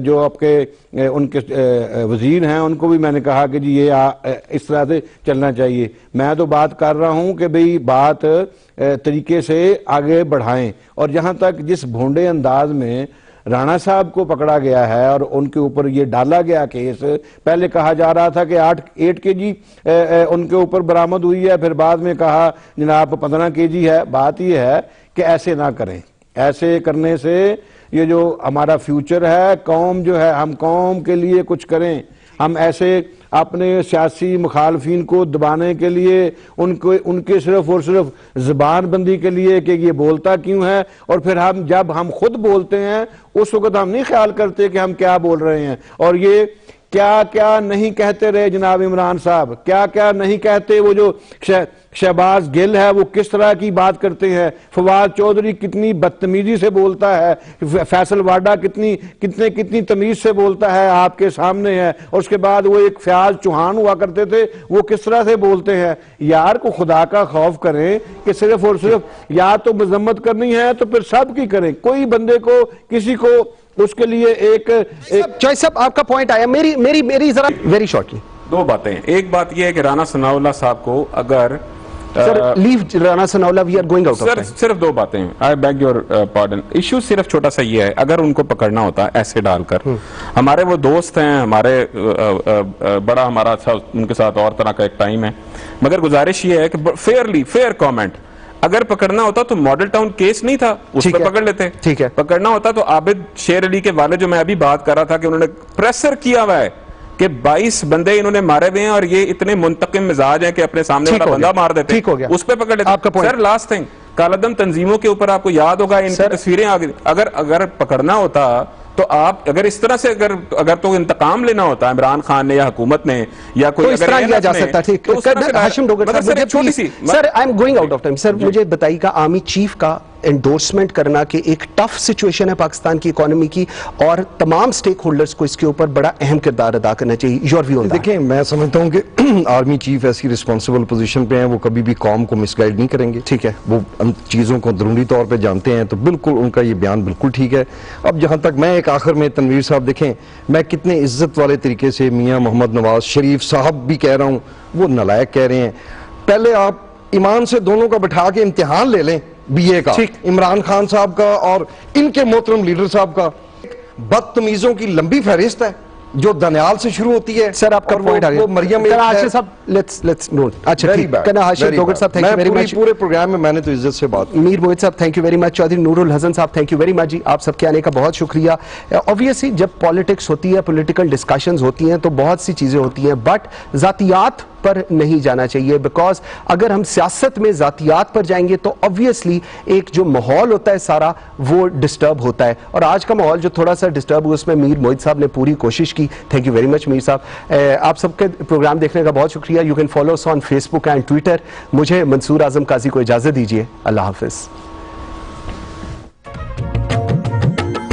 جو آپ کے ان کے وزیر ہیں ان کو بھی میں نے کہا کہ جی یہ اس طرح سے چلنا چاہیے۔ میں تو بات کر رہا ہوں کہ بھئی بات طریقے سے آگے بڑھائیں، اور جہاں تک جس بھونڈے انداز میں رانا صاحب کو پکڑا گیا ہے اور ان کے اوپر یہ ڈالا گیا کیس، پہلے کہا جا رہا تھا کہ 8 kg ان کے اوپر برآمد ہوئی ہے، پھر بعد میں کہا جناب 15 kg ہے۔ بات یہ ہے کہ ایسے نہ کریں، ایسے کرنے سے یہ جو ہمارا فیوچر ہے، قوم جو ہے، ہم قوم کے لیے کچھ کریں، ہم ایسے اپنے سیاسی مخالفین کو دبانے کے لیے ان کے صرف اور صرف زبان بندی کے لیے کہ یہ بولتا کیوں ہے، اور پھر جب ہم خود بولتے ہیں اس وقت ہم نہیں خیال کرتے کہ ہم کیا بول رہے ہیں، اور یہ کیا کیا نہیں کہتے رہے جناب عمران صاحب، کیا کیا نہیں کہتے۔ وہ جو شہباز گل ہے وہ کس طرح کی بات کرتے ہیں، فواد چودھری کتنی بدتمیزی سے بولتا ہے، فیصل واڈا کتنی تمیز سے بولتا ہے، آپ کے سامنے ہے، اور اس کے بعد وہ ایک فیاض چوہان ہوا کرتے تھے، وہ کس طرح سے بولتے ہیں۔ یار کو خدا کا خوف کریں کہ صرف اور صرف یا تو مذمت کرنی ہے تو پھر سب کی کریں، کوئی بندے کو کسی کو اس کے لیے ایک چوہے صاحب آپ کا پوائنٹ آیا، میری ذرا ویری شارٹلی دو باتیں۔ ایک بات یہ ہے کہ رانا ثناء اللہ صاحب کو اگر لیو Rana Sanaullah we are going out of time, صرف دو باتیں، I beg your pardon, issue صرف چھوٹا سا یہ ہے، اگر ان کو پکڑنا ہوتا ایسے ڈال کر، ہمارے وہ دوست ہیں، ہمارے بڑا ہمارا اچھا ان کے ساتھ اور طرح کا ایک ٹائم ہے، مگر گزارش یہ ہے کہ فیئر کامنٹ، اگر پکڑنا ہوتا تو ماڈل ٹاؤن کیس نہیں تھا، اس پہ پکڑ لیتے، ٹھیک ہے، پکڑنا ہوتا تو عابد شیر علی کے والد جو میں ابھی بات کر رہا تھا کہ انہوں نے پریسر کیا ہوا ہے کہ 22 بندے انہوں نے مارے ہوئے ہیں اور یہ اتنے منتقم مزاج ہیں کہ اپنے سامنے والا بندہ مار دیتے ہیں، اس پہ پکڑ لیتے۔ سر لاسٹ تھنگ، کالعدم تنظیموں کے اوپر آپ کو یاد ہوگا ان کی تصویریں آگے، اگر پکڑنا ہوتا تو آپ اگر اس طرح سے اگر تو انتقام لینا ہوتا عمران خان نے یا حکومت نے یا کوئی اس طرح کیا جا سکتا تھا۔ ہاشم ڈوگر صاحب، sir I am going out of time, sir مجھے بتائیے گا آرمی چیف کا انڈورسمنٹ کرنا کہ ایک ٹف سچویشن ہے پاکستان کی اکانومی کی اور تمام سٹیک ہولڈرز کو اس کے اوپر بڑا اہم کردار ادا کرنا چاہیے. Your view on that? دیکھیں میں سمجھتا ہوں کہ آرمی چیف ایسی رسپانسبل پوزیشن پہ ہیں, وہ کبھی بھی قوم کو مس گائیڈ نہیں کریں گے. ٹھیک ہے. وہ ان چیزوں کو اندرونی طور پہ جانتے ہیں, تو بالکل ان کا یہ بیان بالکل ٹھیک ہے. اب جہاں تک میں ایک آخر میں تنویر صاحب دیکھیں, میں کتنے عزت والے طریقے سے میاں محمد نواز شریف صاحب بھی کہہ رہا ہوں, وہ نالائق کہہ رہے ہیں. پہلے آپ ایمان سے دونوں کا بٹھا کے امتحان لے لیں بی اے کا, عمران خان صاحب کا اور ان کے محترم لیڈر صاحب کا. بدتمیزوں کی لمبی فہرست ہے جو دنیال سے شروع ہوتی ہے. سر آپ کا پوائنٹ آ گیا. وہ مریم ہاشم صاحب لیٹس نوٹ. اچھا ٹھیک ہے. کنا ہاشم دوگر صاحب تھینک یو ویری مچ. پورے پروگرام میں نے تو عزت سے بات. میر موہد صاحب thank you very much. Chaudhry Noor ul Hassan صاحب تھینک یو ویری مچ جی, آپ سب کے آنے کا بہت شکریہ. obviously جب پالیٹکس ہوتی ہے, پولیٹیکل ڈسکشنز ہوتی ہیں تو بہت سی چیزیں ہوتی ہیں, بٹ ذاتیات پر نہیں جانا چاہیے, بیکاز اگر ہم سیاست میں ذاتیات پر جائیں گے تو obviously ایک جو ماحول ہوتا ہے سارا وہ ڈسٹرب ہوتا ہے, اور آج کا ماحول جو تھوڑا سا ڈسٹرب ہوا اس میں میر موہد صاحب نے پوری کوشش کی. Thank you very much Mir صاحب. آپ سب کے پروگرام دیکھنے کا بہت شکریہ. You can follow us on Facebook and Twitter. مجھے منصور اعظم قاضی کو اجازت دیجیے. اللہ حافظ.